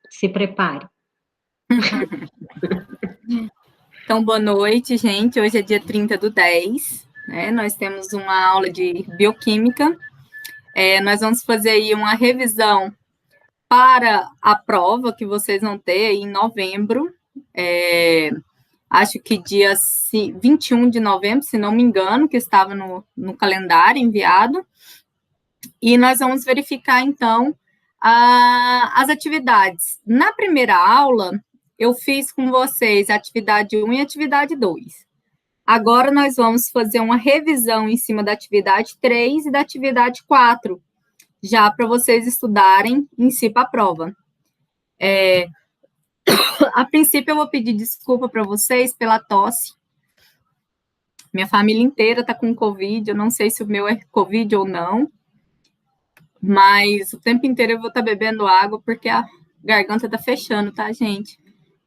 Se prepare. Então, boa noite, gente. Hoje é dia 30/10, né? Nós temos uma aula de bioquímica. Nós vamos fazer aí uma revisão para a prova que vocês vão ter aí em novembro. Acho que dia 21 de novembro, se não me engano, que estava no calendário enviado. E nós vamos verificar, então, as atividades. Na primeira aula, eu fiz com vocês a atividade 1 e a atividade 2. Agora, nós vamos fazer uma revisão em cima da atividade 3 e da atividade 4, já para vocês estudarem em si para a prova. A princípio, eu vou pedir desculpa para vocês pela tosse. Minha família inteira está com Covid, eu não sei se o meu é Covid ou não, mas o tempo inteiro eu vou estar bebendo água, porque a garganta está fechando, tá, gente?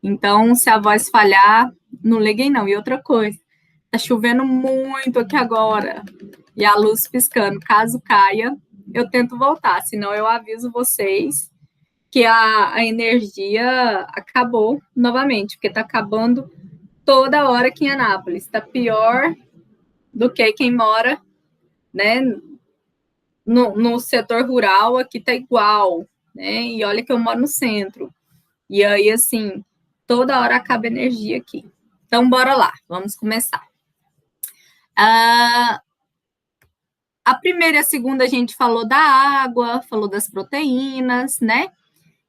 Então, se a voz falhar, não liguem não. E outra coisa, tá chovendo muito aqui agora, e a luz piscando. Caso caia, eu tento voltar, senão eu aviso vocês que a energia acabou novamente, porque tá acabando toda hora aqui em Anápolis. Tá pior do que quem mora, né, no setor rural. Aqui tá igual, né? E olha que eu moro no centro. E aí, assim, toda hora acaba energia aqui. Então, bora lá, vamos começar. A primeira e a segunda a gente falou da água, falou das proteínas, né?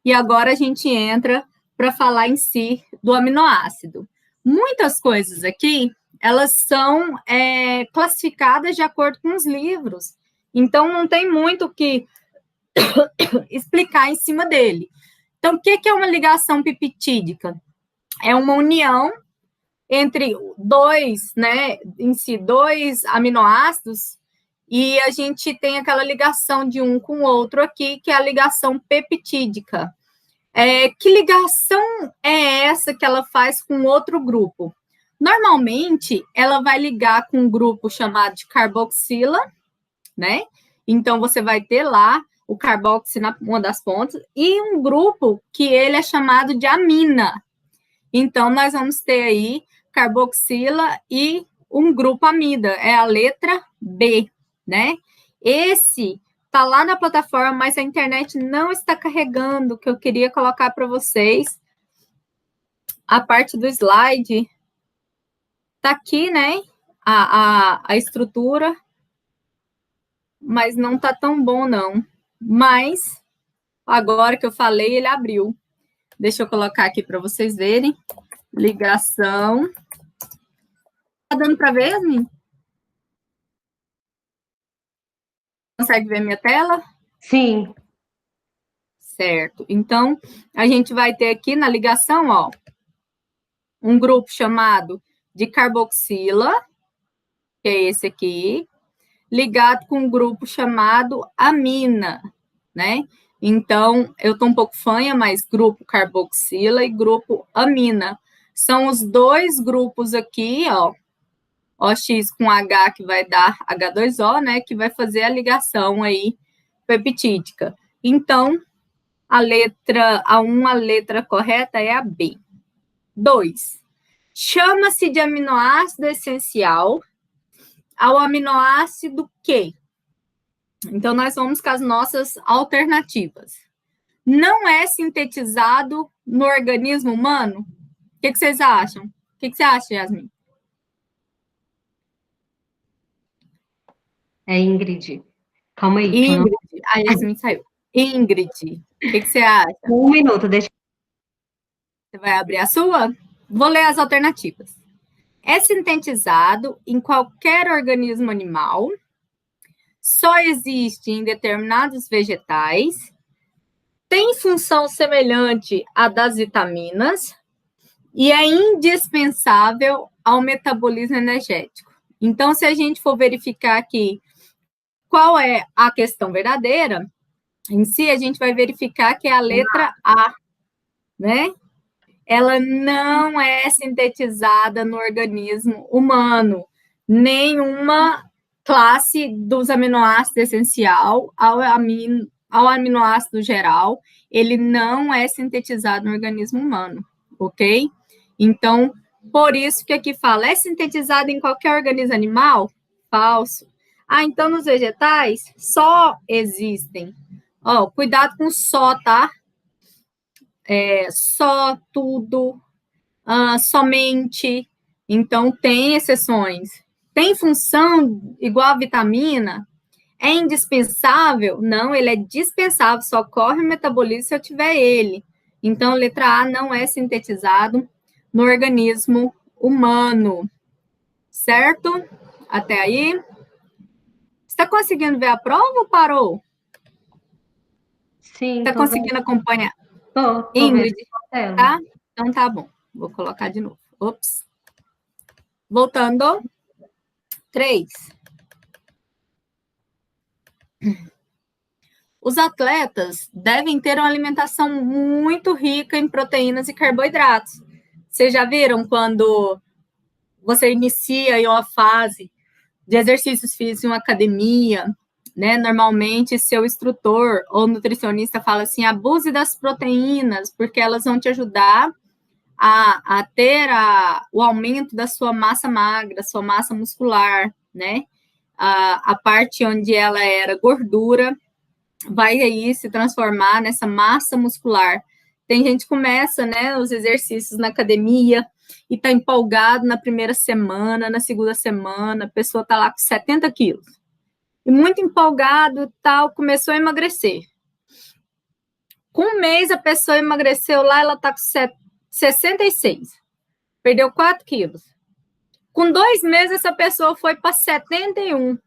E agora a gente entra para falar em si do aminoácido. Muitas coisas aqui, elas são classificadas de acordo com os livros. Então, não tem muito o que explicar em cima dele. Então, o que é uma ligação peptídica? É uma união entre dois aminoácidos, e a gente tem aquela ligação de um com o outro aqui, que é a ligação peptídica. Que ligação é essa que ela faz com outro grupo? Normalmente, ela vai ligar com um grupo chamado de carboxila, né? Então, você vai ter lá o carboxi na uma das pontas, e um grupo que ele é chamado de amina. Então, nós vamos ter aí carboxila e um grupo amida, é a letra B, né? Esse tá lá na plataforma, mas a internet não está carregando, que eu queria colocar para vocês. A parte do slide tá aqui, né? A estrutura, mas não tá tão bom, não. Mas, agora que eu falei, ele abriu. Deixa eu colocar aqui para vocês verem. Ligação. Tá dando para ver, Yasmin? Consegue ver minha tela? Sim. Certo. Então, a gente vai ter aqui na ligação, ó, um grupo chamado de carboxila, que é esse aqui, ligado com um grupo chamado amina, né? Então, eu tô um pouco fanha, mas grupo carboxila e grupo amina. São os dois grupos aqui, ó, OX com H, que vai dar H2O, né, que vai fazer a ligação aí peptídica. Então, a letra correta é a B. 2. Chama-se de aminoácido essencial ao aminoácido Q. Então, nós vamos com as nossas alternativas. Não é sintetizado no organismo humano? O que vocês acham? O que você acha, Yasmin? É Ingrid. Calma aí. Ingrid. A Yasmin saiu. Ingrid, o que você acha? 1 minuto, deixa. Você vai abrir a sua? Vou ler as alternativas. É sintetizado em qualquer organismo animal, só existe em determinados vegetais, tem função semelhante à das vitaminas e é indispensável ao metabolismo energético. Então, se a gente for verificar aqui qual é a questão verdadeira, em si, a gente vai verificar que é a letra A, né? Ela não é sintetizada no organismo humano. Nenhuma classe dos aminoácidos essencial ao aminoácido geral, ele não é sintetizado no organismo humano, ok? Então, por isso que aqui fala, é sintetizado em qualquer organismo animal? Falso. Ah, então nos vegetais só existem. Ó, cuidado com só, tá? Só, tudo, somente. Então, tem exceções. Tem função igual a vitamina? É indispensável? Não, ele é dispensável, só ocorre o metabolismo se eu tiver ele. Então, letra A não é sintetizado no organismo humano, certo? Até aí? Está conseguindo ver a prova ou parou? Sim, Está tô conseguindo vendo. acompanhar? Tô vendo Ingrid, a tela. tá? Então tá bom. Vou colocar de novo. Ops. Voltando. 3. Os atletas devem ter uma alimentação muito rica em proteínas e carboidratos. Vocês já viram quando você inicia em uma fase de exercícios físicos em uma academia, né? Normalmente, seu instrutor ou nutricionista fala assim, abuse das proteínas, porque elas vão te ajudar a ter o aumento da sua massa magra, sua massa muscular, né? A parte onde ela era gordura vai aí se transformar nessa massa muscular. Tem gente que começa, né, os exercícios na academia e tá empolgado na primeira semana, na segunda semana, a pessoa tá lá com 70 quilos. E muito empolgado, tal, começou a emagrecer. Com um mês, a pessoa emagreceu lá, ela tá com 66. Perdeu 4 quilos. Com 2 meses, essa pessoa foi para 71.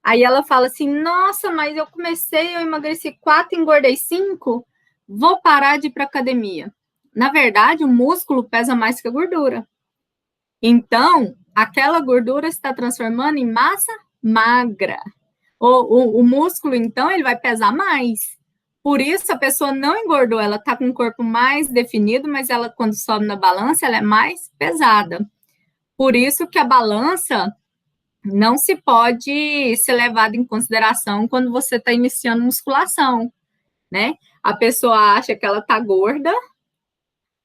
Aí ela fala assim, nossa, mas eu emagreci 4, engordei 5, vou parar de ir para academia. Na verdade, o músculo pesa mais que a gordura. Então, aquela gordura está transformando em massa magra. O músculo, então, ele vai pesar mais. Por isso, a pessoa não engordou, ela está com um corpo mais definido, mas ela, quando sobe na balança, ela é mais pesada. Por isso que a balança não se pode ser levada em consideração quando você está iniciando musculação, né? A pessoa acha que ela está gorda,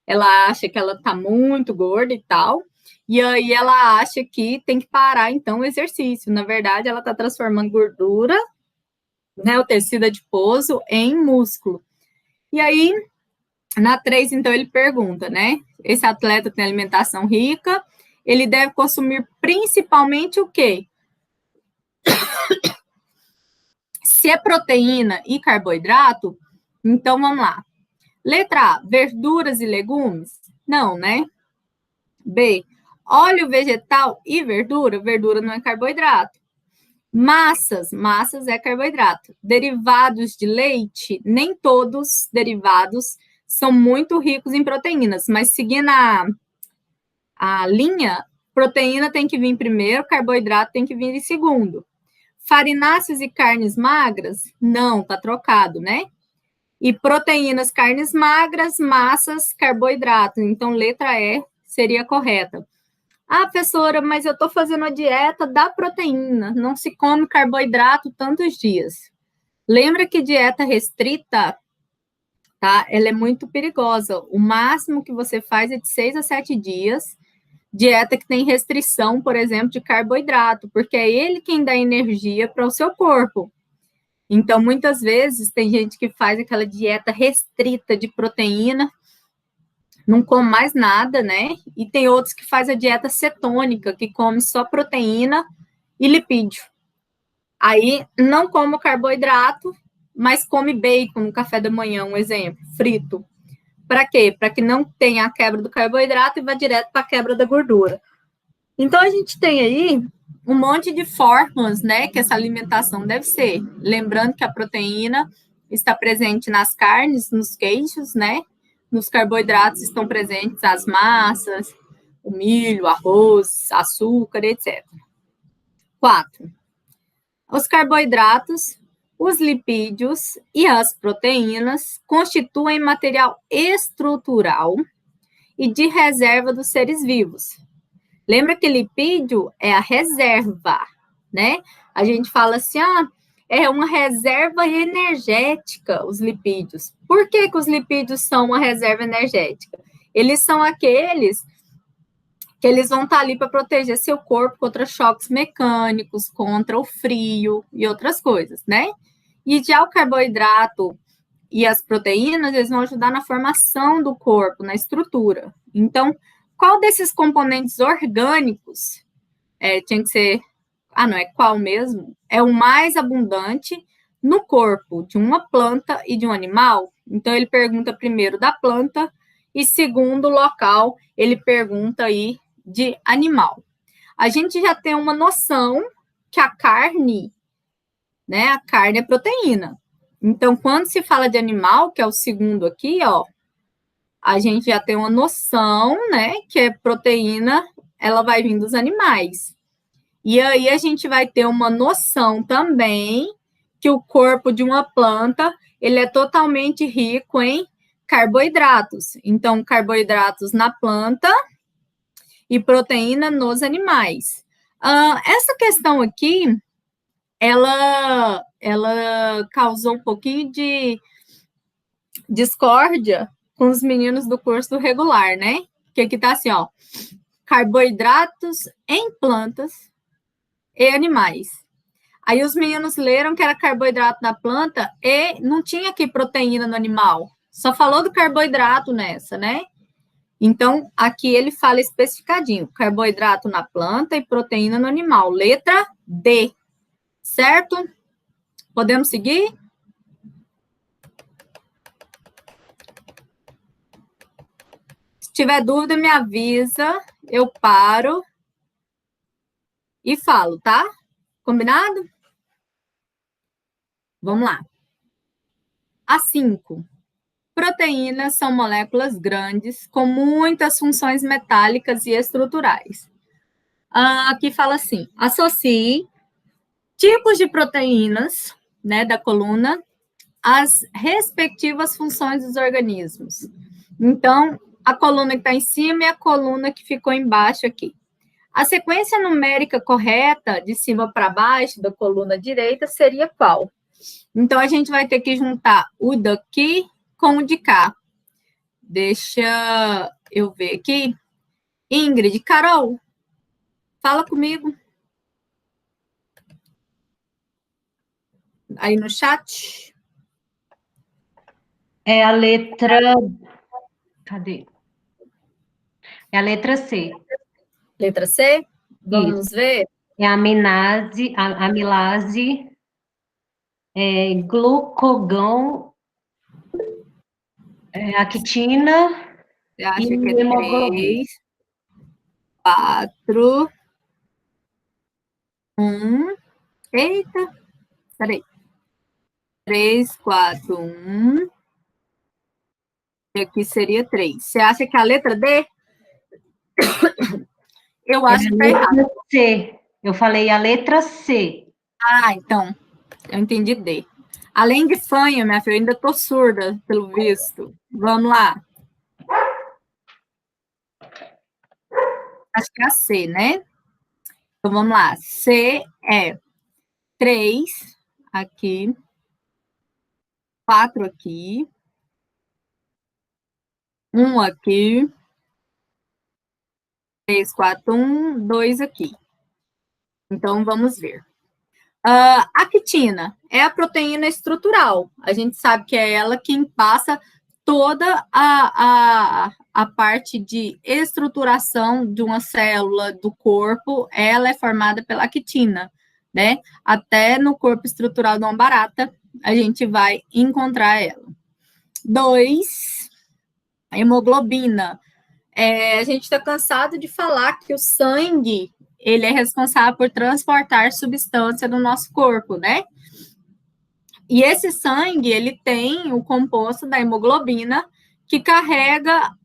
ela acha que ela está muito gorda e tal, e aí ela acha que tem que parar, então, o exercício. Na verdade, ela está transformando gordura, né, o tecido adiposo, em músculo. E aí, na 3, então, ele pergunta, né? Esse atleta tem alimentação rica, ele deve consumir principalmente o quê? Se é proteína e carboidrato, então vamos lá. Letra A, verduras e legumes? Não, né? B, óleo vegetal e verdura? Verdura não é carboidrato. Massas é carboidrato. Derivados de leite? Nem todos derivados são muito ricos em proteínas, mas seguindo a linha, proteína tem que vir primeiro, carboidrato tem que vir em segundo. Farináceos e carnes magras? Não, tá trocado, né? E proteínas, carnes magras, massas, carboidrato. Então, letra E seria correta. Ah, professora, mas eu tô fazendo a dieta da proteína, não se come carboidrato tantos dias. Lembra que dieta restrita, tá? Ela é muito perigosa. O máximo que você faz é de 6 a 7 dias. Dieta que tem restrição, por exemplo, de carboidrato, porque é ele quem dá energia para o seu corpo. Então, muitas vezes, tem gente que faz aquela dieta restrita de proteína, não come mais nada, né? E tem outros que faz a dieta cetônica, que come só proteína e lipídio. Aí, não come carboidrato, mas come bacon no café da manhã, um exemplo, frito. Para quê? Para que não tenha a quebra do carboidrato e vá direto para a quebra da gordura. Então, a gente tem aí um monte de formas, né, que essa alimentação deve ser. Lembrando que a proteína está presente nas carnes, nos queijos, né? Nos carboidratos estão presentes as massas, o milho, arroz, açúcar, etc. 4. Os carboidratos, os lipídios e as proteínas constituem material estrutural e de reserva dos seres vivos. Lembra que lipídio é a reserva, né? A gente fala assim, é uma reserva energética, os lipídios. Por que que os lipídios são uma reserva energética? Eles são aqueles que eles vão estar ali para proteger seu corpo contra choques mecânicos, contra o frio e outras coisas, né? E já o carboidrato e as proteínas, eles vão ajudar na formação do corpo, na estrutura. Então, qual desses componentes orgânicos tinha que ser... não é qual mesmo? É o mais abundante no corpo de uma planta e de um animal? Então, ele pergunta primeiro da planta e segundo local, ele pergunta aí de animal. A gente já tem uma noção que a carne, né? A carne é proteína. Então, quando se fala de animal, que é o segundo aqui, ó, a gente já tem uma noção, né? Que é proteína, ela vai vir dos animais. E aí a gente vai ter uma noção também que o corpo de uma planta, ele é totalmente rico em carboidratos. Então, carboidratos na planta e proteína nos animais. Essa questão aqui, ela causou um pouquinho de discórdia com os meninos do curso regular, né? Que aqui tá assim, ó, carboidratos em plantas e animais. Aí os meninos leram que era carboidrato na planta e não tinha aqui proteína no animal. Só falou do carboidrato nessa, né? Então, aqui ele fala especificadinho, carboidrato na planta e proteína no animal. Letra D, certo? Podemos seguir? Se tiver dúvida, me avisa, eu paro e falo, tá? Combinado? Vamos lá. A5. Proteínas são moléculas grandes com muitas funções metálicas e estruturais. Aqui fala assim, associe tipos de proteínas, né, da coluna, às respectivas funções dos organismos. Então, a coluna que está em cima e a coluna que ficou embaixo aqui. A sequência numérica correta, de cima para baixo, da coluna direita, seria qual? Então, a gente vai ter que juntar o daqui com o de cá. Deixa eu ver aqui. Ingrid, Carol, fala comigo. Aí no chat. É a letra... Cadê? É a letra C. Letra C? Vamos ver. É a amilase, glucogão, a quitina Você acha e que é hemoglobina. 3, 4, 1. Eita, peraí. 3, 4, 1. E aqui seria 3. Você acha que é a letra D? Eu acho que tá errado. C. Eu falei a letra C. Então, eu entendi D. Além de fanha, minha filha, eu ainda tô surda, pelo visto. Vamos lá. Acho que é a C, né? Então, vamos lá. C é 3 aqui, 4 aqui, 1 aqui, 3, 4, 1, 2 aqui. Então, vamos ver. A quitina é a proteína estrutural. A gente sabe que é ela quem passa toda a parte de estruturação de uma célula do corpo, ela é formada pela quitina, né? Até no corpo estrutural de uma barata, a gente vai encontrar ela. 2, a hemoglobina. A gente está cansado de falar que o sangue, ele é responsável por transportar substância no nosso corpo, né? E esse sangue, ele tem o composto da hemoglobina, que carrega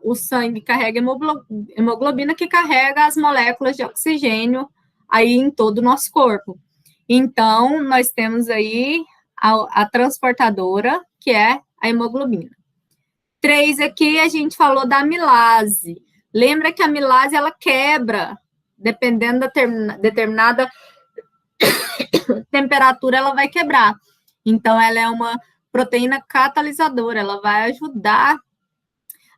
o sangue carrega hemoglobina, que carrega as moléculas de oxigênio aí em todo o nosso corpo. Então, nós temos aí a transportadora, que é a hemoglobina. 3 aqui, a gente falou da amilase. Lembra que a amilase, ela quebra, dependendo da determinada temperatura, ela vai quebrar. Então, ela é uma proteína catalisadora, ela vai ajudar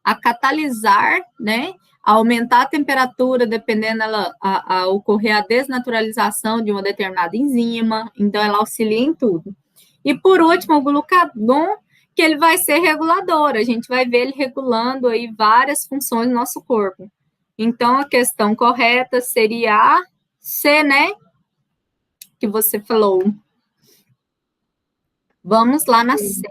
a catalisar, né, a aumentar a temperatura, dependendo a ocorrer a desnaturalização de uma determinada enzima, então ela auxilia em tudo. E por último, o glucagon, que ele vai ser regulador, a gente vai ver ele regulando aí várias funções do nosso corpo. Então, a questão correta seria a C, né, que você falou. Vamos lá na 6.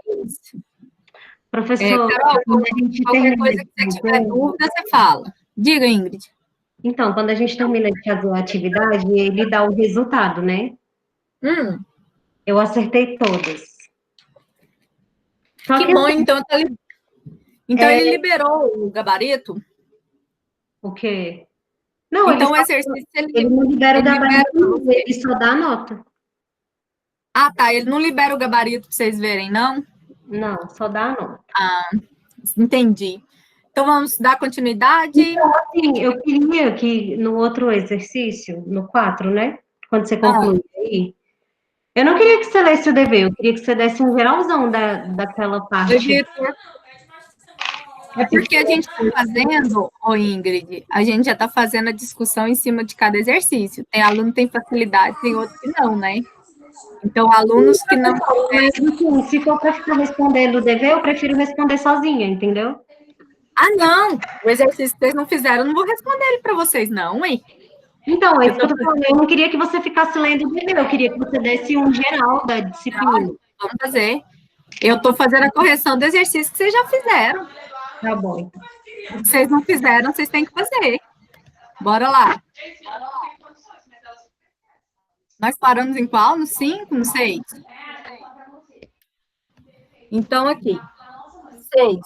Professor, Carol, quando a gente qualquer termina coisa que você tiver dúvida, você fala. Diga, Ingrid. Então, quando a gente termina de fazer a atividade, ele dá o resultado, né? Eu acertei todas. Só Que bom, então, ele liberou o gabarito? O quê? Não, então, o exercício... ele não libera o gabarito, ele só dá a nota. Ah, tá, ele não libera o gabarito para vocês verem, não? Não, só dá a nota. Ah, entendi. Então, vamos dar continuidade? Então, assim, eu queria que no outro exercício, no 4, né? Quando você concluir aí, eu não queria que você lesse o dever, eu queria que você desse um geralzão daquela parte. É porque a gente está fazendo, Ingrid, a gente já está fazendo a discussão em cima de cada exercício. Tem aluno que tem facilidade, tem outro que não, né? Então, alunos que não... Mas, assim, se for para ficar respondendo o dever, eu prefiro responder sozinha, entendeu? Ah, não! O exercício que vocês não fizeram, eu não vou responder ele para vocês, não, hein? Então, é isso que eu tô falando. Eu não queria que você ficasse lendo o dever, eu queria que você desse um geral da disciplina. Não, vamos fazer. Eu estou fazendo a correção do exercício que vocês já fizeram. Tá bom, então. Se vocês não fizeram, vocês têm que fazer. Bora lá. Nós paramos em qual? No 5, no 6? Então, aqui. 6.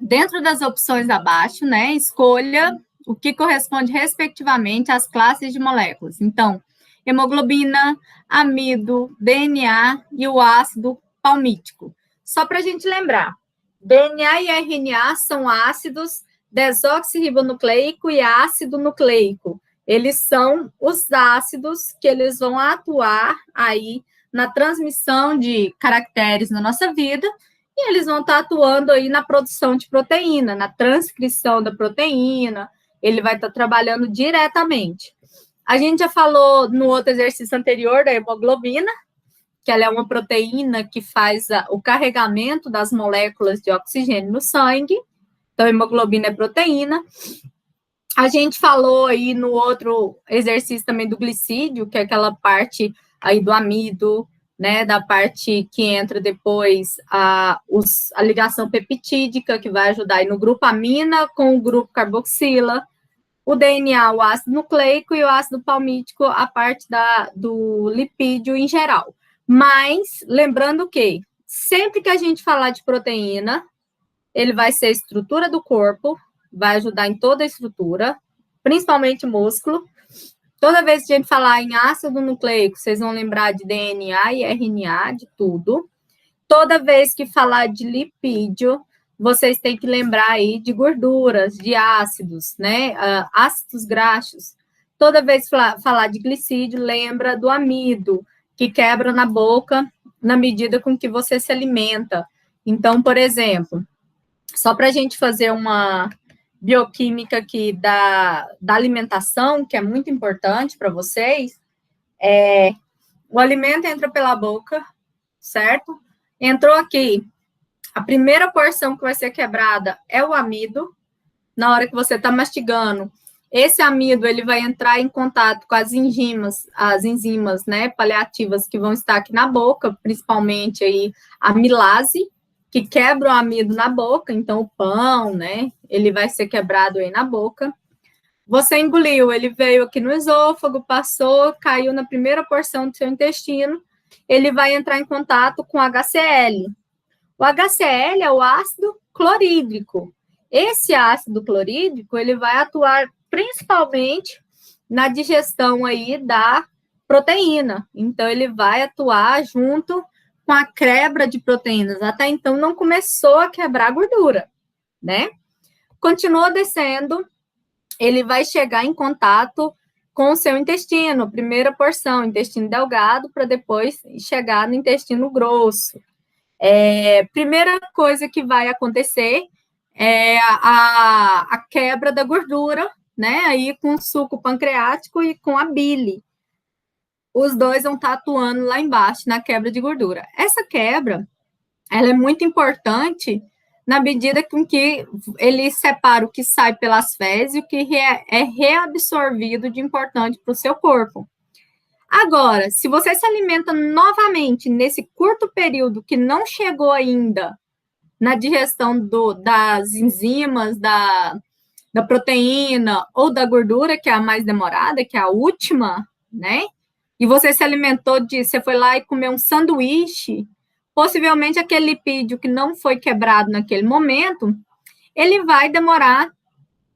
Dentro das opções abaixo, né, escolha o que corresponde respectivamente às classes de moléculas. Então, hemoglobina, amido, DNA e o ácido palmítico. Só para a gente lembrar, DNA e RNA são ácidos desoxirribonucleico e ácido nucleico. Eles são os ácidos que eles vão atuar aí na transmissão de caracteres na nossa vida, e eles vão estar atuando aí na produção de proteína, na transcrição da proteína, ele vai estar trabalhando diretamente. A gente já falou no outro exercício anterior da hemoglobina, que ela é uma proteína que faz o carregamento das moléculas de oxigênio no sangue. Então, a hemoglobina é proteína. A gente falou aí no outro exercício também do glicídio, que é aquela parte aí do amido, né, da parte que entra depois a ligação peptídica, que vai ajudar aí no grupo amina com o grupo carboxila, o DNA, o ácido nucleico, e o ácido palmítico, a parte do lipídio em geral. Mas, lembrando que, sempre que a gente falar de proteína, ele vai ser a estrutura do corpo, vai ajudar em toda a estrutura, principalmente músculo. Toda vez que a gente falar em ácido nucleico, vocês vão lembrar de DNA e RNA, de tudo. Toda vez que falar de lipídio, vocês têm que lembrar aí de gorduras, de ácidos, né? Ácidos graxos. Toda vez que falar de glicídio, lembra do amido, que quebra na boca na medida com que você se alimenta. Então, por exemplo, só para a gente fazer uma bioquímica aqui da alimentação, que é muito importante para vocês, o alimento entra pela boca, certo? Entrou aqui, a primeira porção que vai ser quebrada é o amido. Na hora que você está mastigando, esse amido ele vai entrar em contato com as enzimas, né, paliativas que vão estar aqui na boca, principalmente aí a amilase, que quebra o amido na boca. Então o pão, né, ele vai ser quebrado aí na boca. Você engoliu, ele veio aqui no esôfago, passou, caiu na primeira porção do seu intestino, ele vai entrar em contato com HCl. O HCl é o ácido clorídrico. Esse ácido clorídrico, ele vai atuar principalmente na digestão aí da proteína. Então, ele vai atuar junto com a quebra de proteínas. Até então, não começou a quebrar gordura, né? Continua descendo, ele vai chegar em contato com o seu intestino, primeira porção, intestino delgado, para depois chegar no intestino grosso. Primeira coisa que vai acontecer é a quebra da gordura, né? Aí com o suco pancreático e com a bile. Os dois vão estar atuando lá embaixo na quebra de gordura. Essa quebra, ela é muito importante na medida com que ele separa o que sai pelas fezes e o que é reabsorvido de importante para o seu corpo. Agora, se você se alimenta novamente nesse curto período que não chegou ainda na digestão das enzimas, da proteína ou da gordura, que é a mais demorada, que é a última, né? E você se alimentou você foi lá e comeu um sanduíche, possivelmente aquele lipídio que não foi quebrado naquele momento, ele vai demorar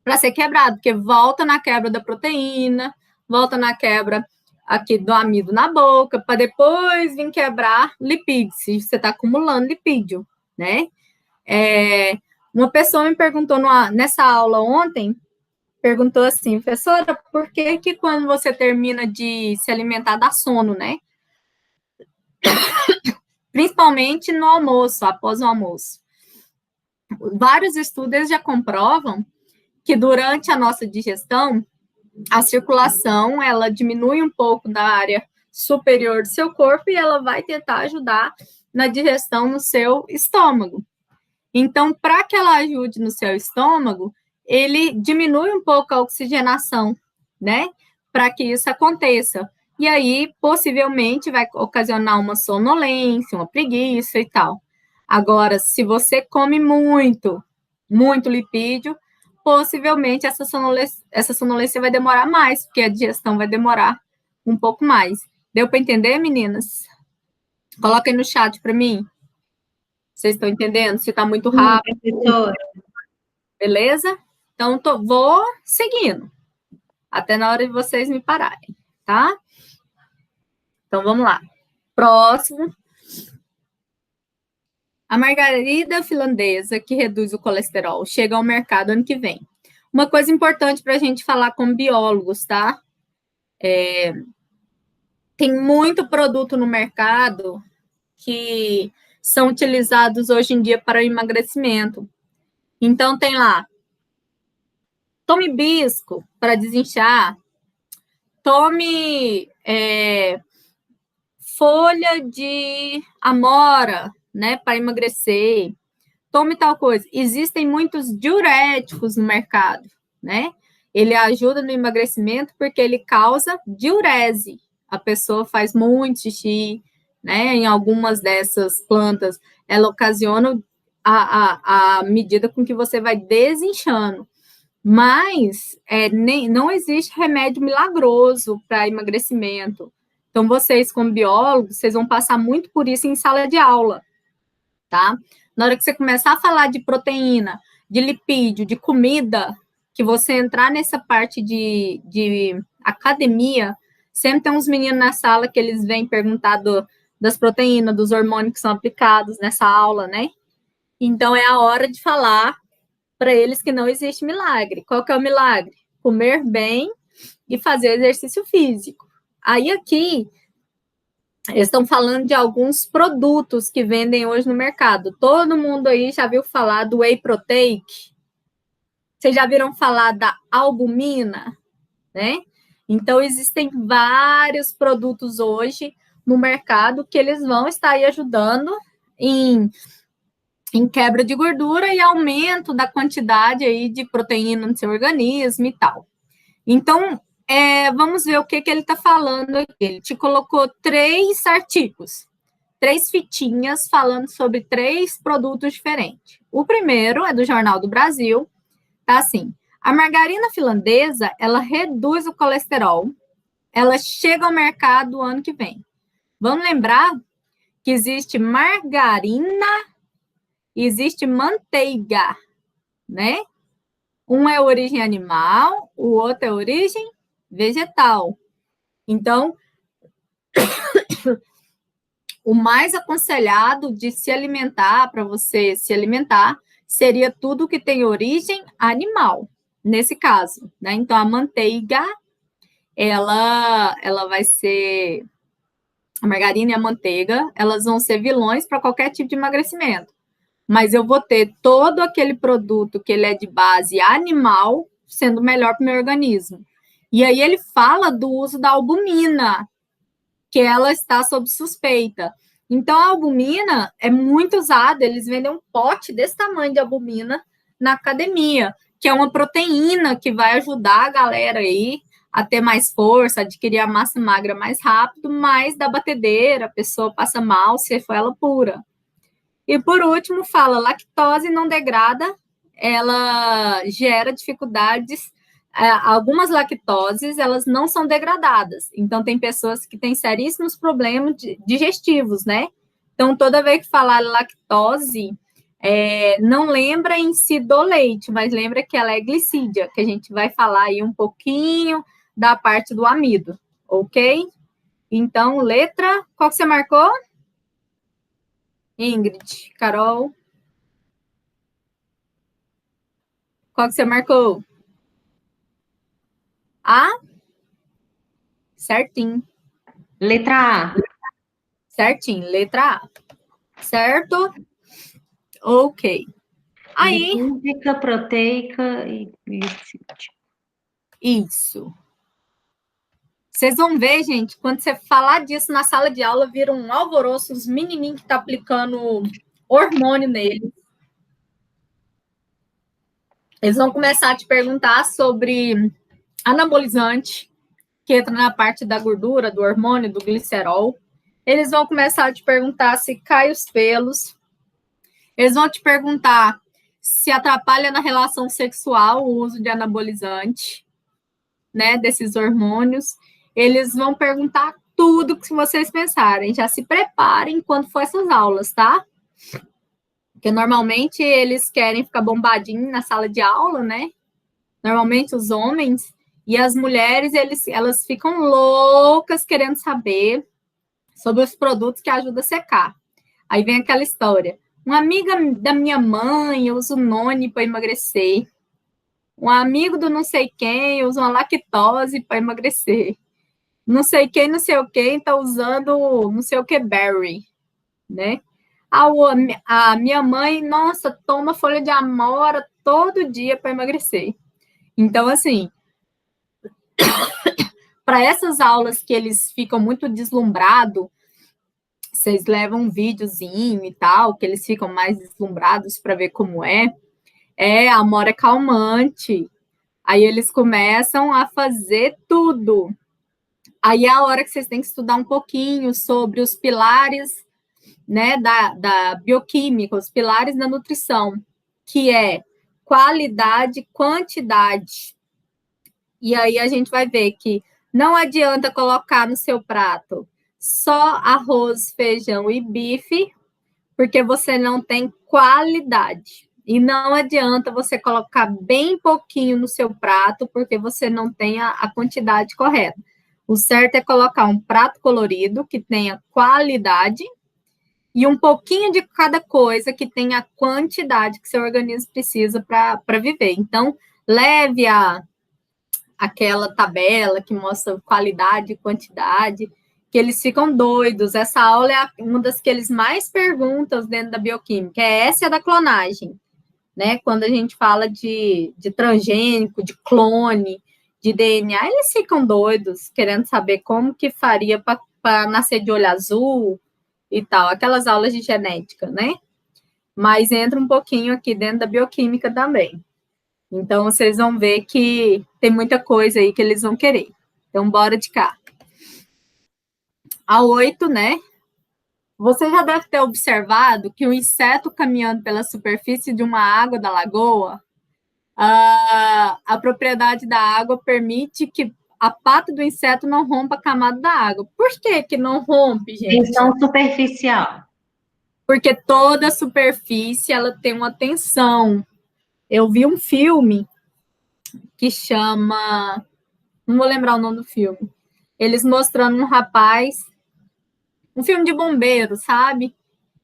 para ser quebrado, porque volta na quebra da proteína, volta na quebra aqui do amido na boca, para depois vir quebrar lipídio, se você está acumulando lipídio, né? Uma pessoa me perguntou nessa aula ontem, perguntou assim, professora, por que quando você termina de se alimentar dá sono, né? Principalmente no almoço, após o almoço. Vários estudos já comprovam que durante a nossa digestão, a circulação, ela diminui um pouco da área superior do seu corpo e ela vai tentar ajudar na digestão no seu estômago. Então, para que ela ajude no seu estômago, ele diminui um pouco a oxigenação, né? Para que isso aconteça. E aí, possivelmente, vai ocasionar uma sonolência, uma preguiça e tal. Agora, se você come muito lipídio, possivelmente essa sonolência vai demorar mais, porque a digestão vai demorar um pouco mais. Deu para entender, meninas? Coloca aí no chat para mim. Vocês estão entendendo? Se está muito rápido. Beleza? Então, vou seguindo. Até na hora de vocês me pararem, tá? Então, vamos lá. Próximo. A margarida finlandesa, que reduz o colesterol, chega ao mercado ano que vem. Uma coisa importante para a gente falar com biólogos, tá? Tem muito produto no mercado que são utilizados hoje em dia para emagrecimento. Então, tem lá, tome bisco para desinchar, tome folha de amora, né, para emagrecer, tome tal coisa. Existem muitos diuréticos no mercado, né? Ele ajuda no emagrecimento porque ele causa diurese. A pessoa faz muito xixi, né? Em algumas dessas plantas, ela ocasiona a medida com que você vai desinchando. Mas não existe remédio milagroso para emagrecimento. Então, vocês, como biólogos, vocês vão passar muito por isso em sala de aula, tá? Na hora que você começar a falar de proteína, de lipídio, de comida, que você entrar nessa parte de academia, sempre tem uns meninos na sala que eles vêm perguntar das proteínas, dos hormônios que são aplicados nessa aula, né? Então, é a hora de falar para eles que não existe milagre. Qual que é o milagre? Comer bem e fazer exercício físico. Aí aqui, eles estão falando de alguns produtos que vendem hoje no mercado. Todo mundo aí já viu falar do Whey Protein? Vocês já viram falar da albumina? Né? Então, existem vários produtos hoje no mercado que eles vão estar aí ajudando em quebra de gordura e aumento da quantidade aí de proteína no seu organismo e tal. Então, vamos ver o que ele está falando aqui. Ele te colocou 3 artigos, 3 fitinhas falando sobre 3 produtos diferentes. O primeiro é do Jornal do Brasil, tá assim, a margarina finlandesa, ela reduz o colesterol, ela chega ao mercado ano que vem. Vamos lembrar que existe margarina e existe manteiga, né? Um é origem animal, o outro é origem vegetal. Então, o mais aconselhado de se alimentar, para você se alimentar, seria tudo que tem origem animal, nesse caso, né? Então, a manteiga ela vai ser a margarina e a manteiga, elas vão ser vilões para qualquer tipo de emagrecimento. Mas eu vou ter todo aquele produto que ele é de base animal sendo melhor para o meu organismo. E aí ele fala do uso da albumina, que ela está sob suspeita. Então, a albumina é muito usada, eles vendem um pote desse tamanho de albumina na academia, que é uma proteína que vai ajudar a galera aí a ter mais força, adquirir a massa magra mais rápido, mas da batedeira, a pessoa passa mal se for ela pura. E por último, fala, lactose não degrada, ela gera dificuldades. Algumas lactoses, elas não são degradadas. Então, tem pessoas que têm seríssimos problemas digestivos, né? Então, toda vez que falar lactose, não lembra em si do leite, mas lembra que ela é glicídia, que a gente vai falar aí um pouquinho da parte do amido, ok? Então, letra, qual que você marcou? Ingrid, Carol. Qual que você marcou? A? Certinho. Letra A. Certinho, letra A. Certo? Ok. Aí. Lipídica, proteica e glicídica. Isso. Vocês vão ver, gente, quando você falar disso na sala de aula, vira um alvoroço, os menininhos que estão aplicando hormônio neles. Eles vão começar a te perguntar sobre anabolizante, que entra na parte da gordura, do hormônio, do glicerol. Eles vão começar a te perguntar se cai os pelos. Eles vão te perguntar se atrapalha na relação sexual o uso de anabolizante, né, desses hormônios. Eles vão perguntar tudo que vocês pensarem. Já se preparem quando for essas aulas, tá? Porque normalmente eles querem ficar bombadinho na sala de aula, né? Normalmente os homens e as mulheres, elas ficam loucas querendo saber sobre os produtos que ajudam a secar. Aí vem aquela história. Uma amiga da minha mãe usa o Noni para emagrecer. Um amigo do não sei quem usa uma lactose para emagrecer. Não sei quem, não sei o quem, está usando não sei o que berry, né? A minha mãe, nossa, toma folha de amora todo dia para emagrecer. Então, assim, para essas aulas que eles ficam muito deslumbrados, vocês levam um videozinho e tal, que eles ficam mais deslumbrados para ver como é. A amora é calmante. Aí eles começam a fazer tudo. Aí é a hora que vocês têm que estudar um pouquinho sobre os pilares, né, da bioquímica, os pilares da nutrição, que é qualidade, quantidade. E aí a gente vai ver que não adianta colocar no seu prato só arroz, feijão e bife, porque você não tem qualidade. E não adianta você colocar bem pouquinho no seu prato, porque você não tem a quantidade correta. O certo é colocar um prato colorido, que tenha qualidade, e um pouquinho de cada coisa que tenha a quantidade que seu organismo precisa para viver. Então, leve aquela tabela que mostra qualidade e quantidade, que eles ficam doidos. Essa aula é uma das que eles mais perguntam dentro da bioquímica. Essa é da clonagem, né? Quando a gente fala de transgênico, de clone, de DNA, eles ficam doidos, querendo saber como que faria para nascer de olho azul e tal. Aquelas aulas de genética, né? Mas entra um pouquinho aqui dentro da bioquímica também. Então, vocês vão ver que tem muita coisa aí que eles vão querer. Então, bora de cá. A 8, né? Você já deve ter observado que um inseto caminhando pela superfície de uma água da lagoa, a propriedade da água permite que a pata do inseto não rompa a camada da água. Por que não rompe, gente? Tensão superficial. Porque toda superfície ela tem uma tensão. Eu vi um filme que chama... Não vou lembrar o nome do filme. Eles mostrando um rapaz... Um filme de bombeiro, sabe?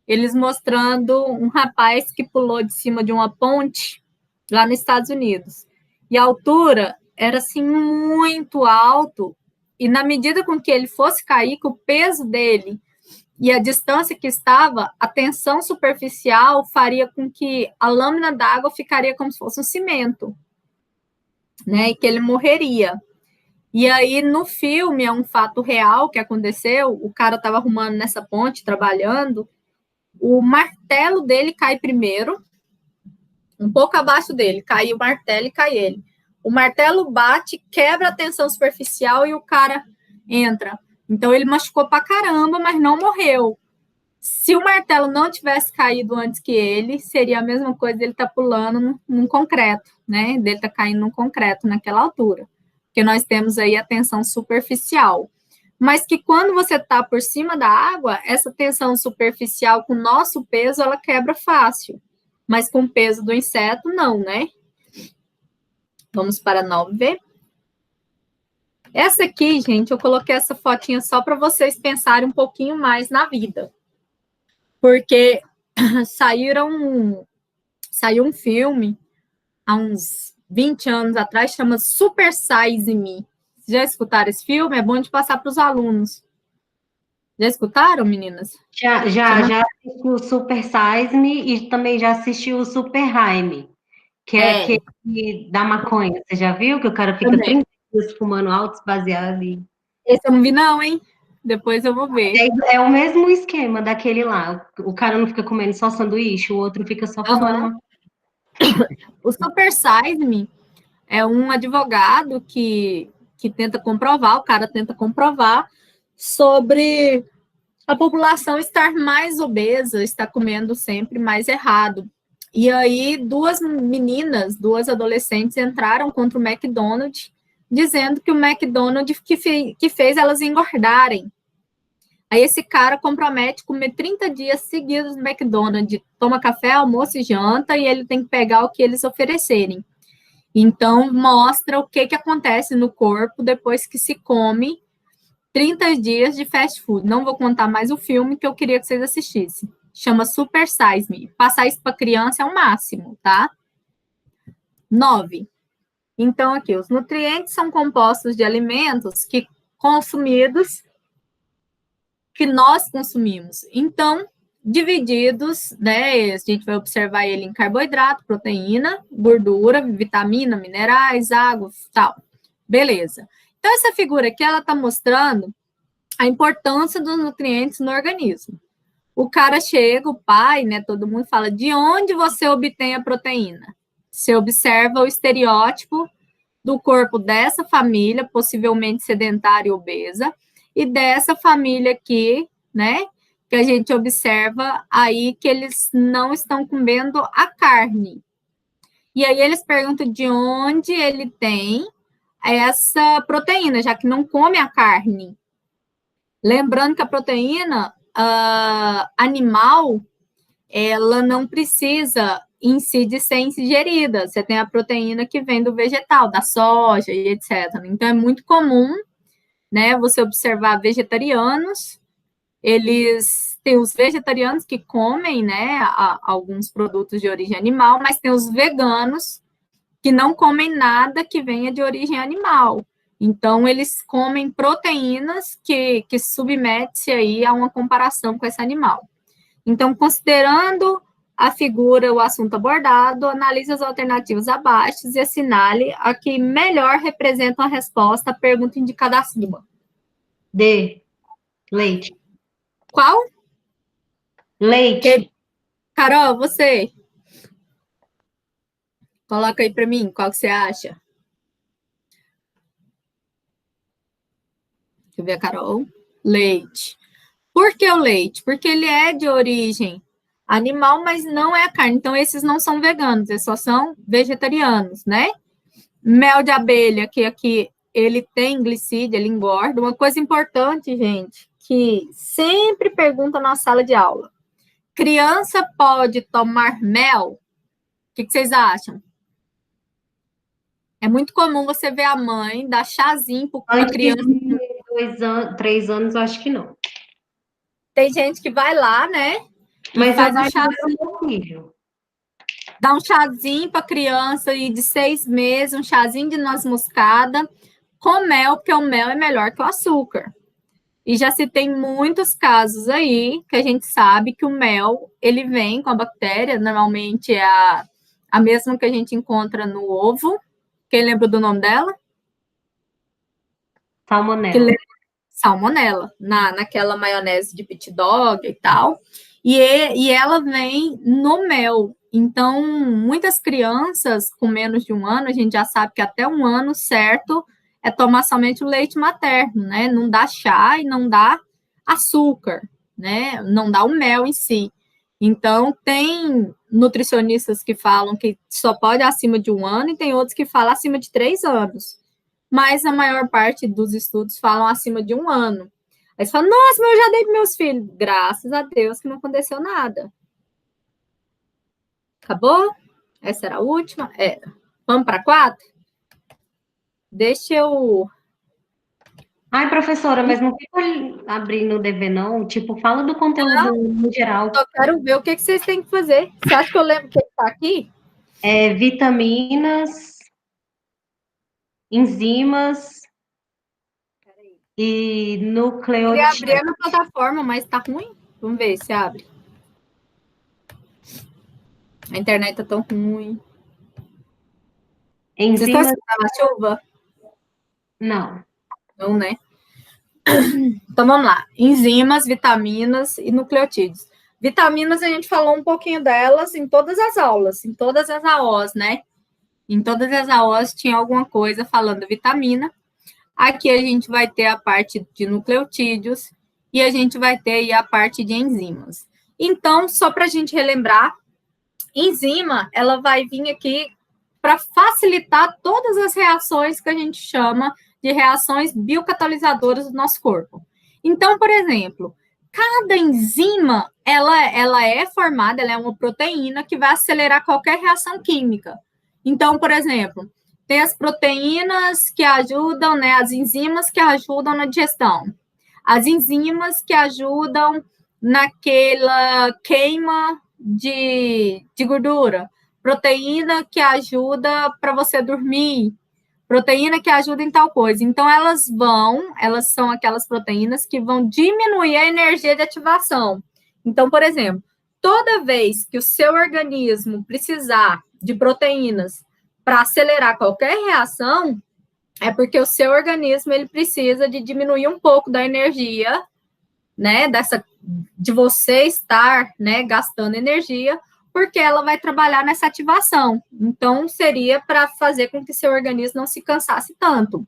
Eles mostrando um rapaz que pulou de cima de uma ponte lá nos Estados Unidos. E a altura era assim muito alto, e na medida com que ele fosse cair, que o peso dele e a distância que estava, a tensão superficial faria com que a lâmina d'água ficaria como se fosse um cimento, né? E que ele morreria. E aí, no filme, é um fato real que aconteceu, o cara estava arrumando nessa ponte, trabalhando, o martelo dele cai primeiro, um pouco abaixo dele, cai o martelo e cai ele. O martelo bate, quebra a tensão superficial e o cara entra. Então, ele machucou pra caramba, mas não morreu. Se o martelo não tivesse caído antes que ele, seria a mesma coisa dele estar pulando num concreto, né? Dele estar caindo num concreto naquela altura. Porque nós temos aí a tensão superficial. Mas que quando você está por cima da água, essa tensão superficial com o nosso peso, ela quebra fácil. Mas com o peso do inseto, não, né? Vamos para 9. Essa aqui, gente, eu coloquei essa fotinha só para vocês pensarem um pouquinho mais na vida. Porque saiu um filme há uns 20 anos atrás, chama Super Size Me. Já escutaram esse filme? É bom de passar para os alunos. Já escutaram, meninas? Já assisti o Super Size Me e também já assisti o Super High Me, que é aquele da maconha. Você já viu? Que o cara fica 30 dias fumando altos baseados e... Esse eu não vi não, hein? Depois eu vou ver. É o mesmo esquema daquele lá. O cara não fica comendo só sanduíche, o outro fica só fumando. O Super Size Me é um advogado que tenta comprovar, o cara tenta comprovar sobre a população estar mais obesa, estar comendo sempre mais errado. E aí, duas meninas, duas adolescentes entraram contra o McDonald's, dizendo que o McDonald's que fez elas engordarem. Aí esse cara compromete comer 30 dias seguidos no McDonald's, toma café, almoço e janta, e ele tem que pegar o que eles oferecerem. Então, mostra o que acontece no corpo depois que se come 30 dias de fast food. Não vou contar mais o filme que eu queria que vocês assistissem. Chama Super Size Me. Passar isso para criança é o máximo, tá? 9. Então, aqui, os nutrientes são compostos de alimentos que nós consumimos. Então, divididos, né? A gente vai observar ele em carboidrato, proteína, gordura, vitamina, minerais, água, tal. Beleza. Então, essa figura aqui, ela está mostrando a importância dos nutrientes no organismo. O cara chega, o pai, né? Todo mundo fala, de onde você obtém a proteína? Você observa o estereótipo do corpo dessa família, possivelmente sedentária e obesa, e dessa família aqui, né? Que a gente observa aí que eles não estão comendo a carne. E aí eles perguntam de onde ele tem essa proteína, já que não come a carne. Lembrando que a proteína animal, ela não precisa em si de ser ingerida. Você tem a proteína que vem do vegetal, da soja e etc. Então, é muito comum, né, você observar vegetarianos, eles têm os vegetarianos que comem, né, alguns produtos de origem animal, mas tem os veganos que não comem nada que venha de origem animal. Então, eles comem proteínas que submete-se aí a uma comparação com esse animal. Então, considerando a figura, o assunto abordado, analise as alternativas abaixo e assinale a que melhor representa a resposta à pergunta indicada acima. D. Leite. Qual? Leite. Carol, você? Coloca aí para mim, qual que você acha? Deixa eu ver a Carol. Leite. Por que o leite? Porque ele é de origem animal, mas não é a carne. Então, esses não são veganos, eles só são vegetarianos, né? Mel de abelha, que aqui ele tem glicídio, ele engorda. Uma coisa importante, gente, que sempre pergunta na sala de aula. Criança pode tomar mel? O que vocês acham? É muito comum você ver a mãe dar chazinho para a criança. 2 anos, 3 anos, eu acho que não. Tem gente que vai lá, né? Mas faz eu um chazinho. pro meu filho. Dá um chazinho para criança aí de 6 meses, um chazinho de noz moscada, com mel, porque o mel é melhor que o açúcar. E já se tem muitos casos aí que a gente sabe que o mel, ele vem com a bactéria, normalmente é a mesma que a gente encontra no ovo. Quem lembra do nome dela? Salmonela. Salmonela, naquela maionese de pit dog e tal. E ela vem no mel. Então, muitas crianças com menos de 1 ano, a gente já sabe que até 1 ano, certo, é tomar somente o leite materno, né? Não dá chá e não dá açúcar, né? Não dá o mel em si. Então, tem nutricionistas que falam que só pode acima de 1 ano e tem outros que falam acima de 3 anos. Mas a maior parte dos estudos falam acima de 1 ano. Aí você fala, nossa, mas eu já dei para meus filhos. Graças a Deus que não aconteceu nada. Acabou? Essa era a última? Era. Vamos para 4? Deixa eu... Ai, professora, mas não fica abrindo o DV, não. Tipo, fala do conteúdo no geral. Eu quero ver o que vocês têm que fazer. Você acha que eu lembro o que está aqui? Vitaminas, enzimas e Queria abrir nucleotídeos. na plataforma, mas está ruim. Vamos ver se abre. A internet tá tão ruim. Vocês estão Enzimas, escutando a chuva? não. Não, né? Então, vamos lá. Enzimas, vitaminas e nucleotídeos. Vitaminas, a gente falou um pouquinho delas em todas as aulas, em todas as AOs, né? Em todas as AOs tinha alguma coisa falando vitamina. Aqui a gente vai ter a parte de nucleotídeos e a gente vai ter aí a parte de enzimas. Então, só para a gente relembrar, enzima, ela vai vir aqui para facilitar todas as reações que a gente chama de reações biocatalisadoras do nosso corpo. Então, por exemplo, cada enzima, ela é formada, ela é uma proteína que vai acelerar qualquer reação química. Então, por exemplo, tem as proteínas que ajudam, né, as enzimas que ajudam na digestão. As enzimas que ajudam naquela queima de gordura. Proteína que ajuda para você dormir, proteína que ajuda em tal coisa. Então, elas são aquelas proteínas que vão diminuir a energia de ativação. Então, por exemplo, toda vez que o seu organismo precisar de proteínas para acelerar qualquer reação, é porque o seu organismo ele precisa de diminuir um pouco da energia, né, de você estar, né, gastando energia, porque ela vai trabalhar nessa ativação. Então, seria para fazer com que seu organismo não se cansasse tanto.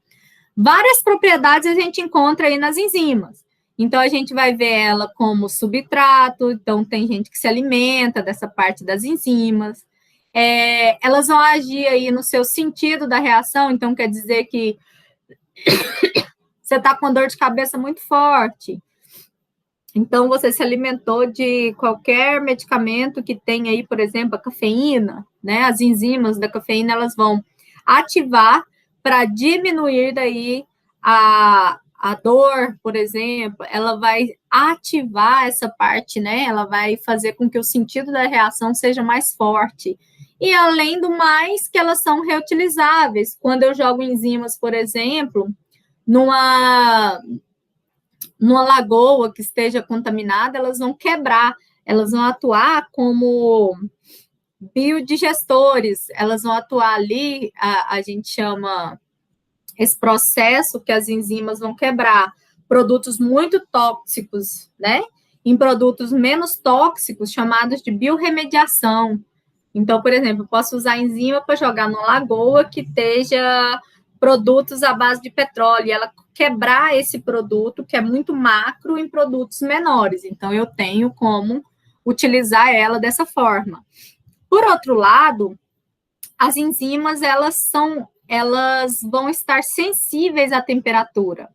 Várias propriedades a gente encontra aí nas enzimas. Então, a gente vai ver ela como substrato, então tem gente que se alimenta dessa parte das enzimas. Elas vão agir aí no seu sentido da reação, então quer dizer que você está com dor de cabeça muito forte, então, você se alimentou de qualquer medicamento que tenha aí, por exemplo, a cafeína, né? As enzimas da cafeína, elas vão ativar para diminuir daí a dor, por exemplo, ela vai ativar essa parte, né? Ela vai fazer com que o sentido da reação seja mais forte. E, além do mais, que elas são reutilizáveis. Quando eu jogo enzimas, por exemplo, numa lagoa que esteja contaminada, elas vão quebrar, elas vão atuar como biodigestores, elas vão atuar ali, a gente chama esse processo que as enzimas vão quebrar produtos muito tóxicos, né? Em produtos menos tóxicos, chamados de biorremediação. Então, por exemplo, eu posso usar a enzima para jogar numa lagoa que esteja produtos à base de petróleo, e ela quebrar esse produto, que é muito macro, em produtos menores. Então, eu tenho como utilizar ela dessa forma. Por outro lado, as enzimas, elas vão estar sensíveis à temperatura.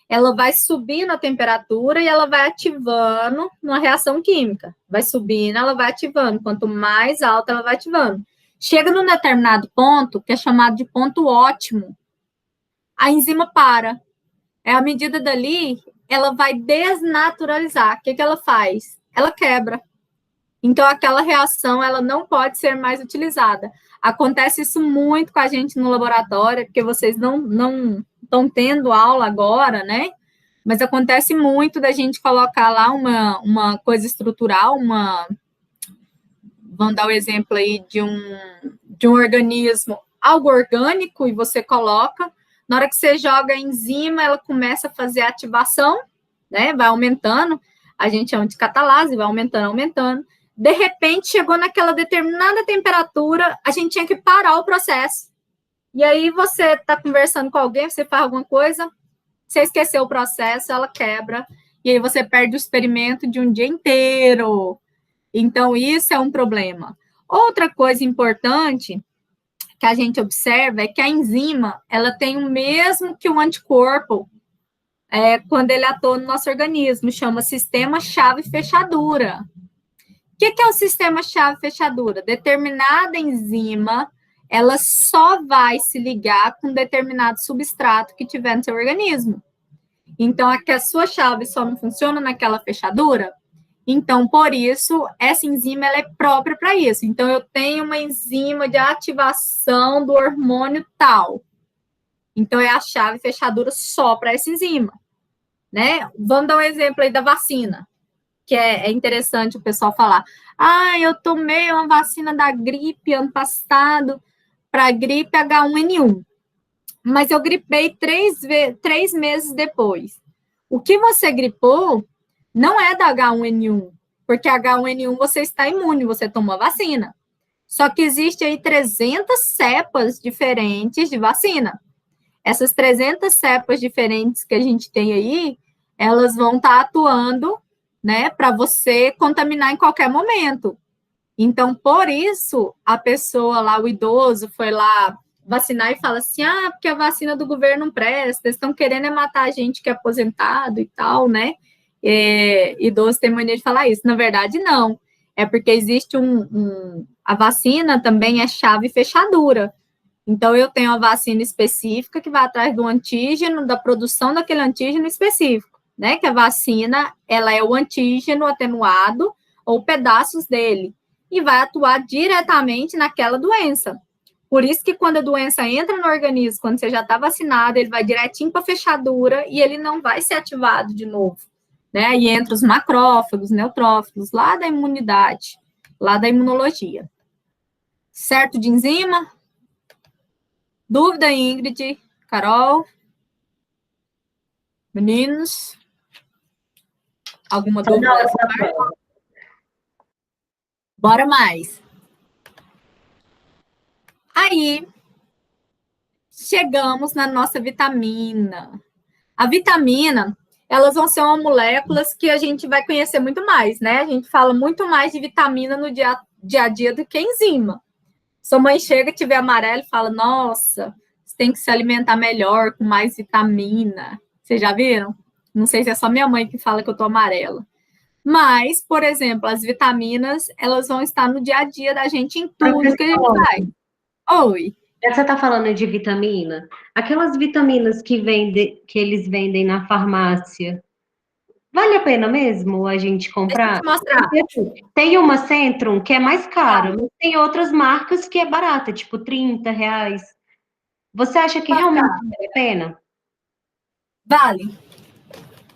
Ela vai subindo a temperatura e ela vai ativando uma reação química. Vai subindo, ela vai ativando. Quanto mais alta, ela vai ativando. Chega num determinado ponto, que é chamado de ponto ótimo, a enzima para. À medida dali, ela vai desnaturalizar. O que ela faz? Ela quebra. Então, aquela reação, ela não pode ser mais utilizada. Acontece isso muito com a gente no laboratório, porque vocês não estão tendo aula agora, né? Mas acontece muito da gente colocar lá uma coisa estrutural, vamos dar o exemplo aí de um organismo, algo orgânico, e você coloca, na hora que você joga a enzima, ela começa a fazer a ativação, né? Vai aumentando, a gente chama de catalase, vai aumentando. De repente, chegou naquela determinada temperatura, a gente tinha que parar o processo. E aí você está conversando com alguém, você faz alguma coisa, você esqueceu o processo, ela quebra, e aí você perde o experimento de um dia inteiro. Então, isso é um problema. Outra coisa importante que a gente observa é que a enzima, ela tem o mesmo que o anticorpo quando ele atua no nosso organismo, chama sistema chave-fechadura. O que é o sistema chave-fechadura? Determinada enzima, ela só vai se ligar com determinado substrato que tiver no seu organismo. Então, é que a sua chave só não funciona naquela fechadura. Então, por isso, essa enzima ela é própria para isso. Então, eu tenho uma enzima de ativação do hormônio tal. Então, é a chave fechadura só para essa enzima, né? Vamos dar um exemplo aí da vacina, que é interessante o pessoal falar. Eu tomei uma vacina da gripe ano passado para a gripe H1N1, mas eu gripei 3 meses depois. O que você gripou não é da H1N1, porque H1N1 você está imune, você tomou a vacina. Só que existe aí 300 cepas diferentes de vacina. Essas 300 cepas diferentes que a gente tem aí, elas vão estar atuando, né, para você contaminar em qualquer momento. Então, por isso, a pessoa lá, o idoso, foi lá vacinar e fala assim, porque a vacina do governo não presta, eles estão querendo matar a gente que é aposentado e tal, né? Idoso tem mania de falar isso. Na verdade, não. É porque existe a vacina também é chave fechadura. Então, eu tenho a vacina específica que vai atrás do antígeno, da produção daquele antígeno específico, né? Que a vacina, ela é o antígeno atenuado ou pedaços dele e vai atuar diretamente naquela doença. Por isso que quando a doença entra no organismo, quando você já está vacinado, ele vai direitinho para a fechadura e ele não vai ser ativado de novo, né? E entra os macrófagos, neutrófilos, lá da imunidade, lá da imunologia. Certo de enzima? Dúvida, Ingrid? Carol? Meninos? Alguma dúvida? Bora mais. Aí, chegamos na nossa vitamina. A vitamina, elas vão ser uma moléculas que a gente vai conhecer muito mais, né? A gente fala muito mais de vitamina no dia a dia do que enzima. Sua mãe chega, tiver amarelo e fala, nossa, você tem que se alimentar melhor, com mais vitamina. Vocês já viram? Não sei se é só minha mãe que fala que eu tô amarela. Mas, por exemplo, as vitaminas, elas vão estar no dia a dia da gente em tudo que a gente faz. Oi. Você está falando de vitamina? Aquelas vitaminas que eles vendem na farmácia, vale a pena mesmo a gente comprar? Deixa eu te mostrar. Tem uma Centrum que é mais cara, mas tem outras marcas que é barata, tipo R$30. Você acha que realmente vale a pena? Vale.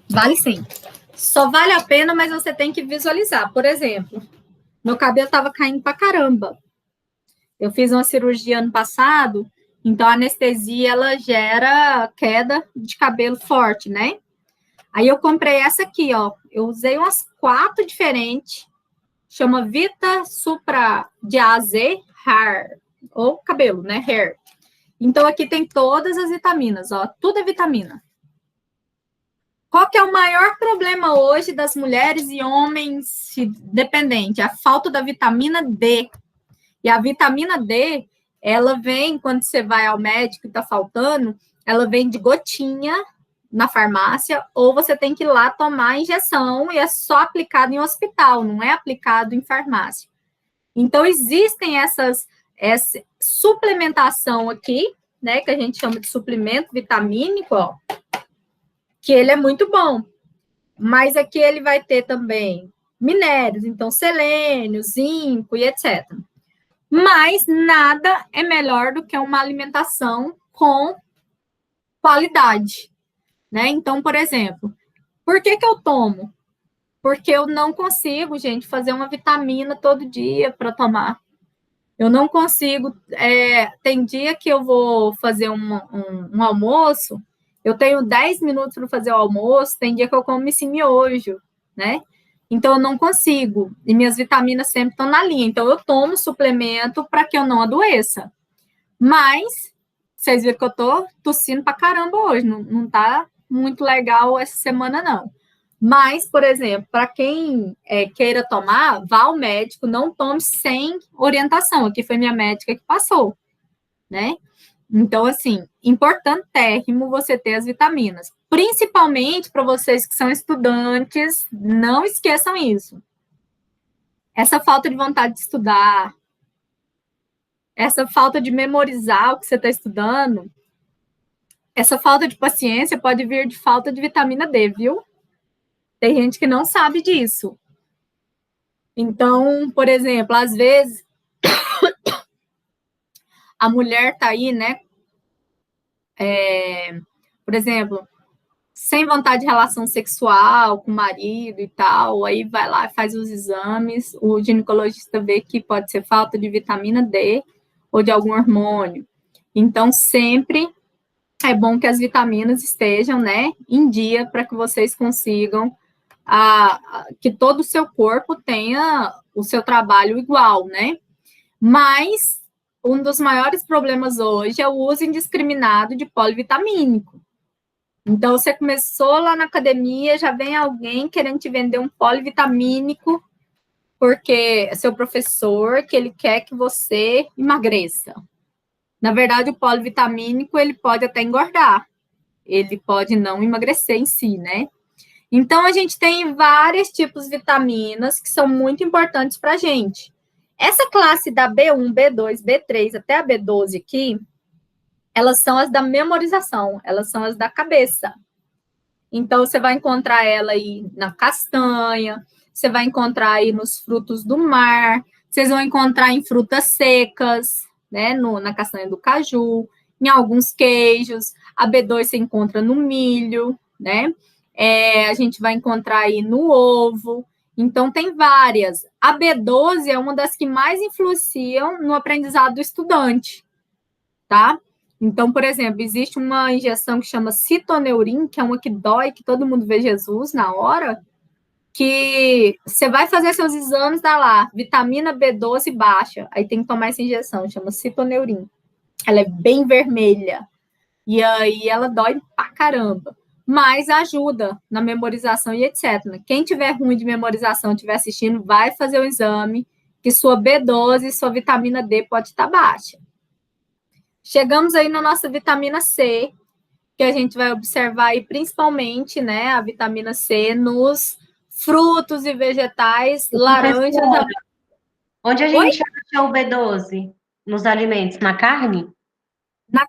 Vale sim. Só vale a pena, mas você tem que visualizar. Por exemplo, meu cabelo estava caindo pra caramba. Eu fiz uma cirurgia ano passado, então a anestesia, ela gera queda de cabelo forte, né? Aí eu comprei essa aqui, ó. Eu usei umas 4 diferentes. Chama Vita Supra Diase Hair. Ou cabelo, né? Hair. Então aqui tem todas as vitaminas, ó. Tudo é vitamina. Qual que é o maior problema hoje das mulheres e homens dependentes? A falta da vitamina D. E a vitamina D, ela vem, quando você vai ao médico e está faltando, ela vem de gotinha na farmácia, ou você tem que ir lá tomar a injeção e é só aplicado em hospital, não é aplicado em farmácia. Então, existem essa suplementação aqui, né, que a gente chama de suplemento vitamínico, ó, que ele é muito bom. Mas aqui ele vai ter também minérios, então selênio, zinco e etc. Mas nada é melhor do que uma alimentação com qualidade, né? Então, por exemplo, por que eu tomo? Porque eu não consigo, gente, fazer uma vitamina todo dia para tomar. Eu não consigo. Tem dia que eu vou fazer um almoço, eu tenho 10 minutos para fazer o almoço, tem dia que eu como esse miojo, né? Então, eu não consigo. E minhas vitaminas sempre estão na linha. Então, eu tomo suplemento para que eu não adoeça. Mas, vocês viram que eu tô tossindo para caramba hoje. Não tá muito legal essa semana, não. Mas, por exemplo, para quem queira tomar, vá ao médico, não tome sem orientação. Aqui foi minha médica que passou, né? Então, assim, importantérrimo você ter as vitaminas. Principalmente para vocês que são estudantes, não esqueçam isso. Essa falta de vontade de estudar, essa falta de memorizar o que você está estudando, essa falta de paciência pode vir de falta de vitamina D, viu? Tem gente que não sabe disso. Então, por exemplo, às vezes a mulher tá aí, né? Por exemplo, sem vontade de relação sexual com o marido e tal, aí vai lá, faz os exames, o ginecologista vê que pode ser falta de vitamina D ou de algum hormônio. Então, sempre é bom que as vitaminas estejam, né, em dia para que vocês consigam que todo o seu corpo tenha o seu trabalho igual, né? Mas um dos maiores problemas hoje é o uso indiscriminado de polivitamínico. Então, você começou lá na academia, já vem alguém querendo te vender um polivitamínico, porque é seu professor, que ele quer que você emagreça. Na verdade, o polivitamínico, ele pode até engordar, ele pode não emagrecer em si, né? Então, a gente tem vários tipos de vitaminas que são muito importantes para a gente. Essa classe da B1, B2, B3 até a B12 aqui, elas são as da memorização, elas são as da cabeça. Então, você vai encontrar ela aí na castanha, você vai encontrar aí nos frutos do mar, vocês vão encontrar em frutas secas, né, na castanha do caju, em alguns queijos, a B2 você encontra no milho, né, a gente vai encontrar aí no ovo, então tem várias. A B12 é uma das que mais influenciam no aprendizado do estudante, tá? Então, por exemplo, existe uma injeção que chama citoneurin, que é uma que dói, que todo mundo vê Jesus na hora, que você vai fazer seus exames, dá lá, vitamina B12 baixa, aí tem que tomar essa injeção, chama citoneurin. Ela é bem vermelha, e aí ela dói pra caramba, mas ajuda na memorização e etc. Quem tiver ruim de memorização, estiver assistindo, vai fazer o exame, que sua B12 e sua vitamina D pode estar baixa. Chegamos aí na nossa vitamina C, que a gente vai observar aí principalmente, né, a vitamina C nos frutos e vegetais, laranjas. Onde a gente acha o B12? Nos alimentos? Na carne? Na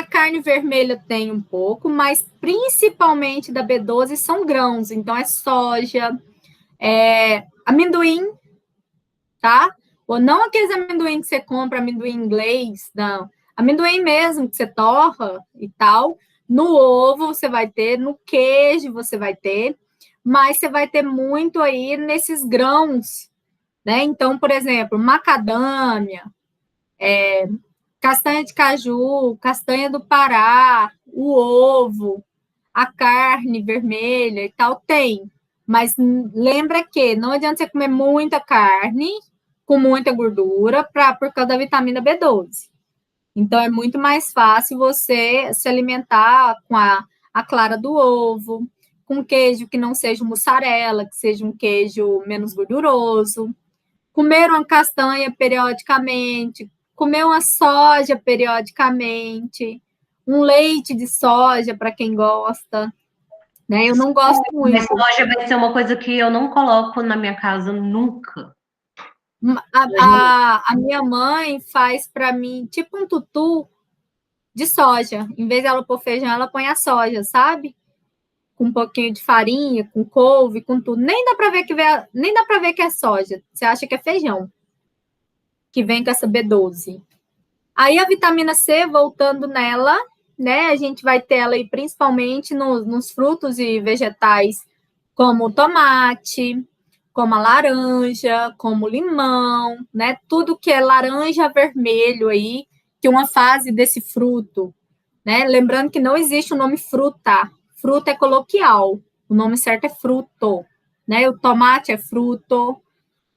carne vermelha tem um pouco, mas principalmente da B12 são grãos, então é soja, amendoim, tá? Ou não aqueles amendoim que você compra, amendoim inglês, não. Amendoim mesmo, que você torra e tal. No ovo você vai ter, no queijo você vai ter, mas você vai ter muito aí nesses grãos, né? Então, por exemplo, macadâmia, castanha de caju, castanha do Pará, o ovo, a carne vermelha e tal, tem. Mas lembra que não adianta você comer muita carne com muita gordura por causa da vitamina B12. Então, é muito mais fácil você se alimentar com a clara do ovo, com queijo que não seja mussarela, que seja um queijo menos gorduroso, comer uma castanha periodicamente, comer uma soja periodicamente, um leite de soja para quem gosta, né? Eu não gosto muito. Mas soja vai ser uma coisa que eu não coloco na minha casa nunca. A minha mãe faz para mim tipo um tutu de soja. Em vez dela pôr feijão, ela põe a soja, sabe? com um pouquinho de farinha, com couve, com tudo. Nem dá para ver que é soja. Você acha que é feijão, que vem com essa B12. Aí a vitamina C, voltando nela, né? A gente vai ter ela aí principalmente nos frutos e vegetais, como o tomate, como a laranja, como o limão, né? Tudo que é laranja, vermelho aí, que uma fase desse fruto, né? Lembrando que não existe o nome fruta. Fruta é coloquial. O nome certo é fruto, né? O tomate é fruto.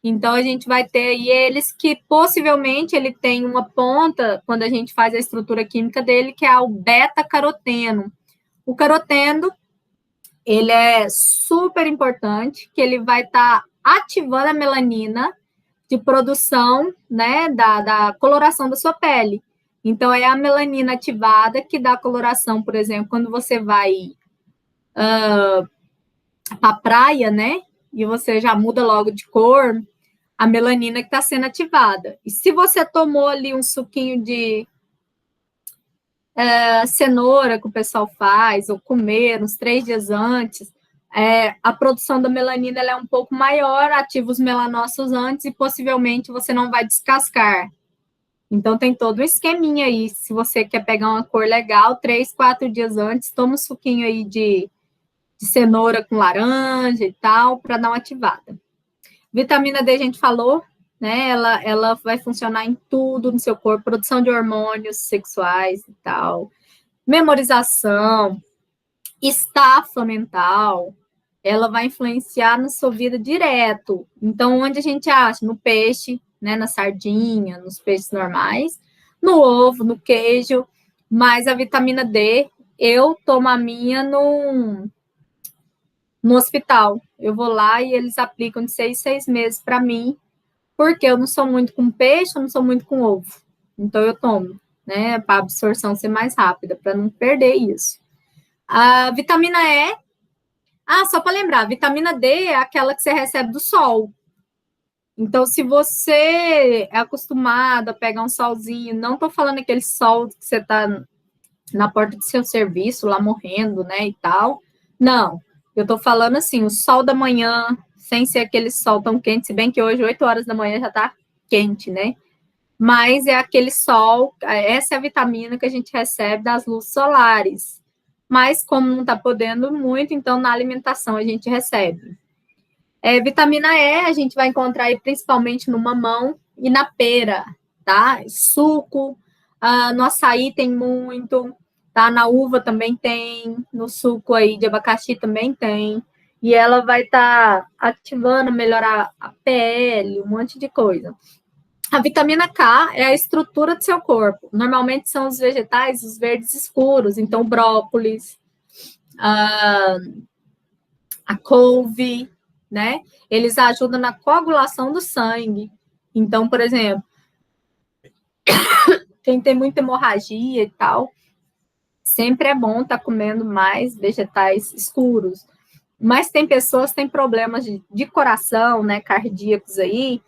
Então, a gente vai ter aí eles que possivelmente ele tem uma ponta, quando a gente faz a estrutura química dele, que é o beta-caroteno. O caroteno, ele é super importante, que ele vai estar ativando a melanina de produção, né, da coloração da sua pele. Então, é a melanina ativada que dá a coloração, por exemplo, quando você vai para a praia, né, e você já muda logo de cor, a melanina que está sendo ativada. E se você tomou ali um suquinho de cenoura que o pessoal faz, ou comer uns 3 dias antes, a produção da melanina ela é um pouco maior, ativa os melanócitos antes e possivelmente você não vai descascar. Então tem todo um esqueminha aí. Se você quer pegar uma cor legal, 3, 4 dias antes, toma um suquinho aí de cenoura com laranja e tal, para dar uma ativada. Vitamina D, a gente falou, né? Ela vai funcionar em tudo no seu corpo, produção de hormônios sexuais e tal, memorização, estafa mental, ela vai influenciar na sua vida direto. Então, onde a gente acha? No peixe, né? Na sardinha, nos peixes normais, no ovo, no queijo, mas a vitamina D, eu tomo a minha no hospital. Eu vou lá e eles aplicam de 6 meses para mim, porque eu não sou muito com peixe, eu não sou muito com ovo. Então, eu tomo, né, para a absorção ser mais rápida, para não perder isso. A vitamina E, só para lembrar, a vitamina D é aquela que você recebe do sol. Então, se você é acostumado a pegar um solzinho, não estou falando aquele sol que você está na porta do seu serviço, lá morrendo, né, e tal. Não, eu estou falando assim, o sol da manhã, sem ser aquele sol tão quente, se bem que hoje, 8 horas da manhã, já está quente, né? Mas é aquele sol, essa é a vitamina que a gente recebe das luzes solares. Mas como não está podendo muito, então na alimentação a gente recebe. Vitamina E a gente vai encontrar aí principalmente no mamão e na pera, tá? Suco, no açaí tem muito, tá? Na uva também tem, no suco aí de abacaxi também tem. E ela vai estar ativando, melhorar a pele, um monte de coisa. A vitamina K é a estrutura do seu corpo. Normalmente são os vegetais, os verdes escuros, então brócolis, a couve, né? Eles ajudam na coagulação do sangue. Então, por exemplo, quem tem muita hemorragia e tal, sempre é bom estar comendo mais vegetais escuros. Mas tem pessoas que têm problemas de coração, né, cardíacos aí,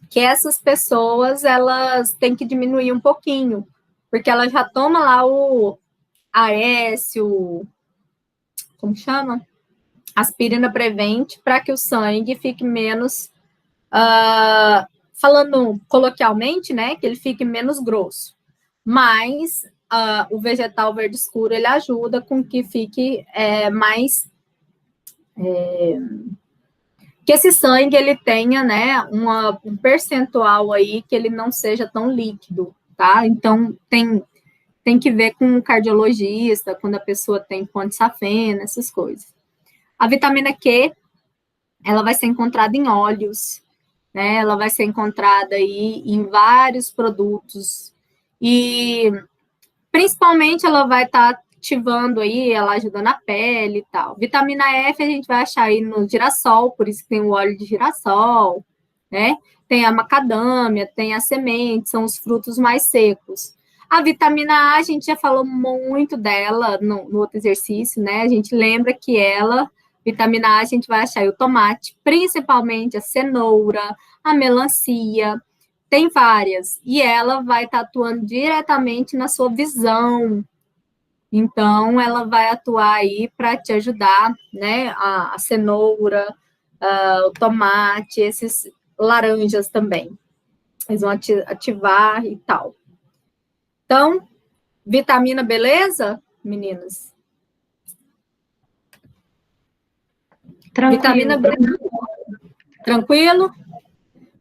que essas pessoas, elas têm que diminuir um pouquinho, porque ela já toma lá o Aécio, como chama? Aspirina Prevent, para que o sangue fique menos, falando coloquialmente, né, que ele fique menos grosso. Mas o vegetal verde escuro, ele ajuda com que fique mais... que esse sangue, ele tenha, né, um percentual aí que ele não seja tão líquido, tá? Então, tem que ver com o cardiologista, quando a pessoa tem ponte safena, essas coisas. A vitamina Q, ela vai ser encontrada em óleos, né? Ela vai ser encontrada aí em vários produtos e principalmente ela vai estar ativando aí, ela ajuda na pele e tal. Vitamina F a gente vai achar aí no girassol, por isso que tem o óleo de girassol, né? Tem a macadâmia, tem a semente, são os frutos mais secos. A vitamina A, a gente já falou muito dela no outro exercício, né? A gente lembra que vitamina A, a gente vai achar aí o tomate, principalmente a cenoura, a melancia, tem várias, e ela vai estar atuando diretamente na sua visão, Então, ela vai atuar aí para te ajudar, né? A cenoura, o tomate, esses laranjas também. Eles vão ativar e tal. Então, vitamina, beleza, meninas? Tranquilo. Vitamina B, tranquilo?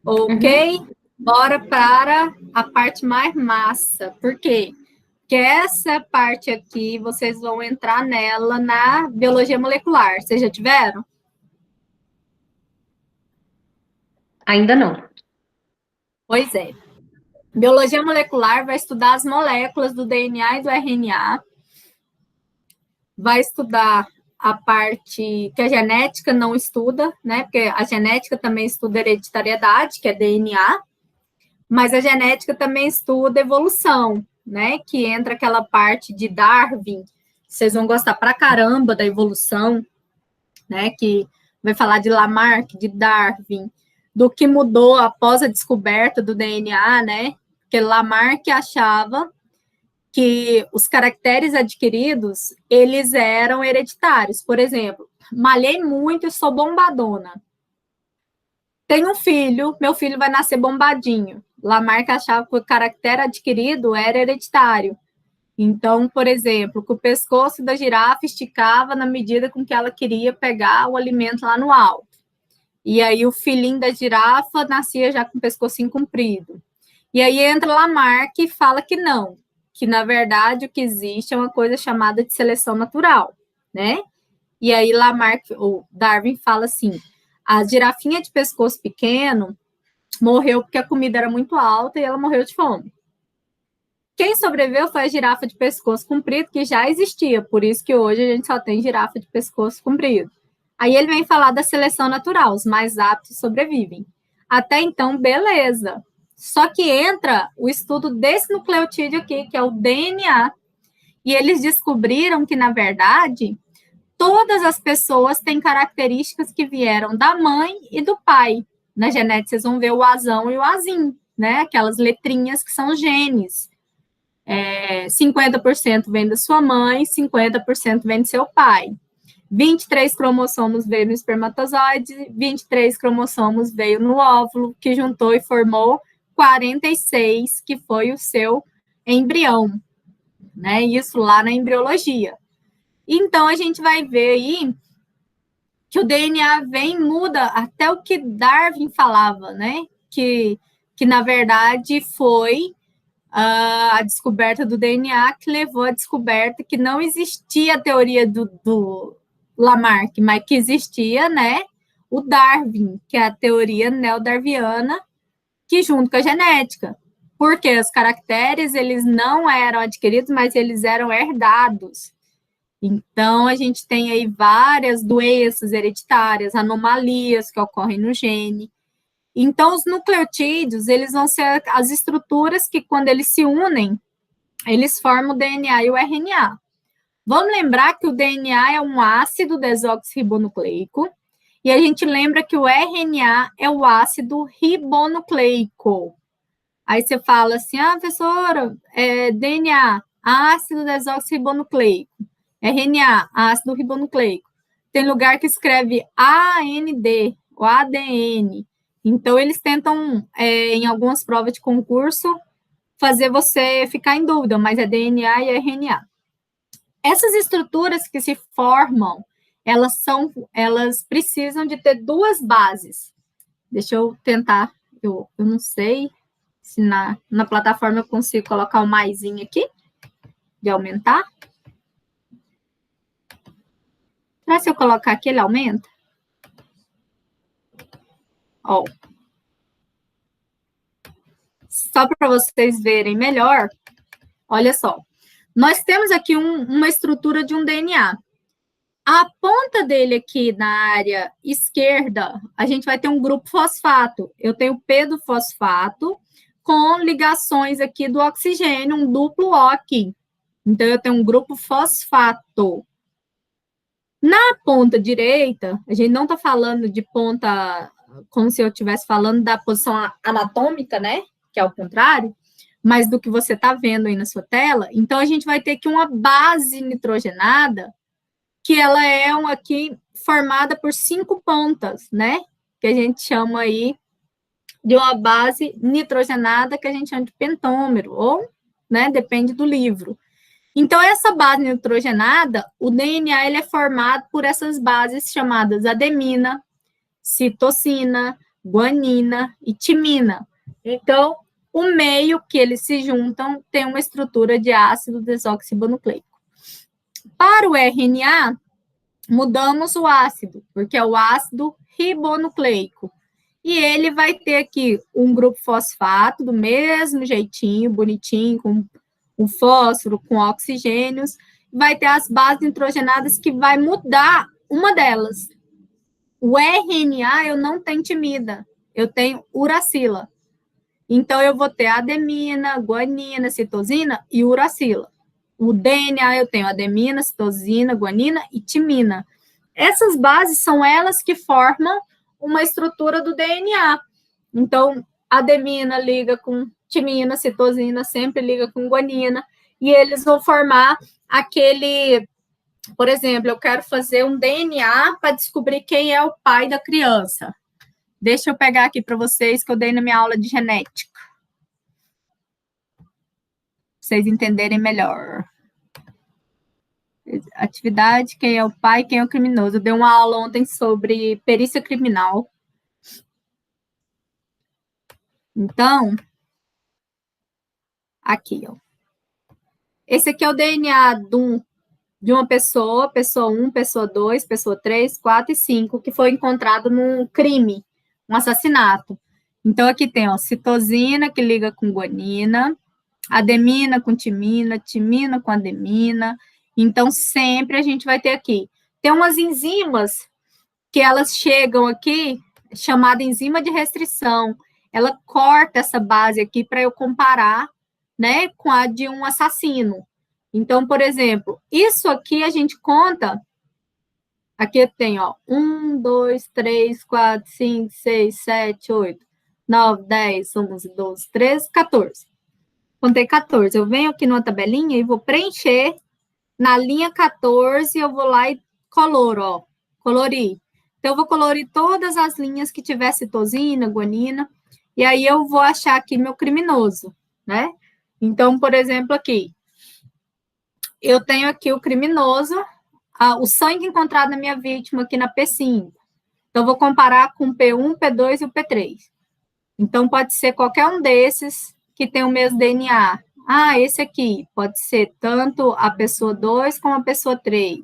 Ok. Bora para a parte mais massa. Por quê? Porque essa parte aqui, vocês vão entrar nela na biologia molecular. Vocês já tiveram? Ainda não. Pois é. Biologia molecular vai estudar as moléculas do DNA e do RNA. Vai estudar a parte que a genética não estuda, né? Porque a genética também estuda hereditariedade, que é DNA, mas a genética também estuda evolução, né? Que entra aquela parte de Darwin. Vocês vão gostar pra caramba da evolução, né? Que vai falar de Lamarck, de Darwin, do que mudou após a descoberta do DNA, né? Porque Lamarck achava que os caracteres adquiridos, eles eram hereditários. Por exemplo, malhei muito e sou bombadona. Tenho um filho, meu filho vai nascer bombadinho. Lamarck achava que o caractere adquirido era hereditário. Então, por exemplo, que o pescoço da girafa esticava na medida com que ela queria pegar o alimento lá no alto. E aí o filhinho da girafa nascia já com o pescocinho comprido. E aí entra Lamarck e fala que não, que na verdade o que existe é uma coisa chamada de seleção natural, né? E aí Lamarck, ou Darwin fala assim, a girafinha de pescoço pequeno morreu porque a comida era muito alta e ela morreu de fome. Quem sobreviveu foi a girafa de pescoço comprido, que já existia, por isso que hoje a gente só tem girafa de pescoço comprido. Aí ele vem falar da seleção natural, os mais aptos sobrevivem. Até então, beleza. Só que entra o estudo desse nucleotídeo aqui, que é o DNA, e eles descobriram que, na verdade, todas as pessoas têm características que vieram da mãe e do pai. Na genética, vocês vão ver o azão e o azinho, né? Aquelas letrinhas que são genes. 50% vem da sua mãe, 50% vem do seu pai. 23 cromossomos veio no espermatozoide, 23 cromossomos veio no óvulo, que juntou e formou 46, que foi o seu embrião, né? Isso lá na embriologia. Então, a gente vai ver aí que o DNA vem e muda até o que Darwin falava, né? Que na verdade, foi a descoberta do DNA que levou à descoberta que não existia a teoria do Lamarck, mas que existia, né, o Darwin, que é a teoria neodarwiana, que junto com a genética, porque os caracteres, eles não eram adquiridos, mas eles eram herdados. Então, a gente tem aí várias doenças hereditárias, anomalias que ocorrem no gene. Então, os nucleotídeos, eles vão ser as estruturas que, quando eles se unem, eles formam o DNA e o RNA. Vamos lembrar que o DNA é um ácido desoxirribonucleico, e a gente lembra que o RNA é o ácido ribonucleico. Aí você fala assim, professora, DNA, ácido desoxirribonucleico. RNA, ácido ribonucleico. Tem lugar que escreve AND, o ADN. Então, eles tentam, em algumas provas de concurso, fazer você ficar em dúvida, mas é DNA e RNA. Essas estruturas que se formam, elas precisam de ter duas bases. Deixa eu tentar, eu não sei se na plataforma eu consigo colocar o maisinho aqui, de aumentar. Será que se eu colocar aqui, ele aumenta? Ó. Só para vocês verem melhor, olha só. Nós temos aqui uma estrutura de um DNA. A ponta dele aqui na área esquerda, a gente vai ter um grupo fosfato. Eu tenho P do fosfato com ligações aqui do oxigênio, um duplo O aqui. Então, eu tenho um grupo fosfato. Na ponta direita, a gente não está falando de ponta como se eu estivesse falando da posição anatômica, né? Que é o contrário. mas do que você está vendo aí na sua tela. Então, a gente vai ter aqui uma base nitrogenada, que ela é aqui formada por 5 pontas, né? Que a gente chama aí de uma base nitrogenada, que a gente chama de pentômero, ou, né, depende do livro. Então, essa base nitrogenada, o DNA ele é formado por essas bases chamadas adenina, citosina, guanina e timina. Então, o meio que eles se juntam tem uma estrutura de ácido desoxibonucleico. Para o RNA, mudamos o ácido, porque é o ácido ribonucleico. E ele vai ter aqui um grupo fosfato, do mesmo jeitinho, bonitinho, com um fósforo, com oxigênios. Vai ter as bases nitrogenadas que vai mudar uma delas. O RNA, eu não tenho timida, eu tenho uracila. Então, eu vou ter adenina, guanina, citosina e uracila. O DNA, eu tenho adenina, citosina, guanina e timina. Essas bases são elas que formam uma estrutura do DNA. Então, adenina liga com timina, citosina sempre liga com guanina, e eles vão formar aquele... Por exemplo, eu quero fazer um DNA para descobrir quem é o pai da criança. Deixa eu pegar aqui para vocês, que eu dei na minha aula de genética. Para vocês entenderem melhor. Atividade, quem é o pai, quem é o criminoso. Eu dei uma aula ontem sobre perícia criminal. Então, aqui, ó. Esse aqui é o DNA de uma pessoa 1, pessoa 2, pessoa 3, 4 e 5, que foi encontrado num crime, um assassinato. Então, aqui tem, ó, citosina, que liga com guanina, adenina com timina, timina com adenina. Então, sempre a gente vai ter aqui. Tem umas enzimas que elas chegam aqui, chamada enzima de restrição. Ela corta essa base aqui para eu comparar, né, com a de um assassino. Então, por exemplo, isso aqui a gente conta, aqui tem, ó, 1, 2, 3, 4, 5, 6, 7, 8, 9, 10, 11, 12, 13, 14. Contei 14. Eu venho aqui numa tabelinha e vou preencher. Na linha 14, eu vou lá e coloro, ó, colorir. Então, eu vou colorir todas as linhas que tiver citosina, guanina, e aí eu vou achar aqui meu criminoso, né? Então, por exemplo, aqui, eu tenho aqui o criminoso, o sangue encontrado na minha vítima aqui na P5. Então, eu vou comparar com o P1, P2 e o P3. Então, pode ser qualquer um desses que tem o mesmo DNA. Ah, esse aqui pode ser tanto a pessoa 2 como a pessoa 3.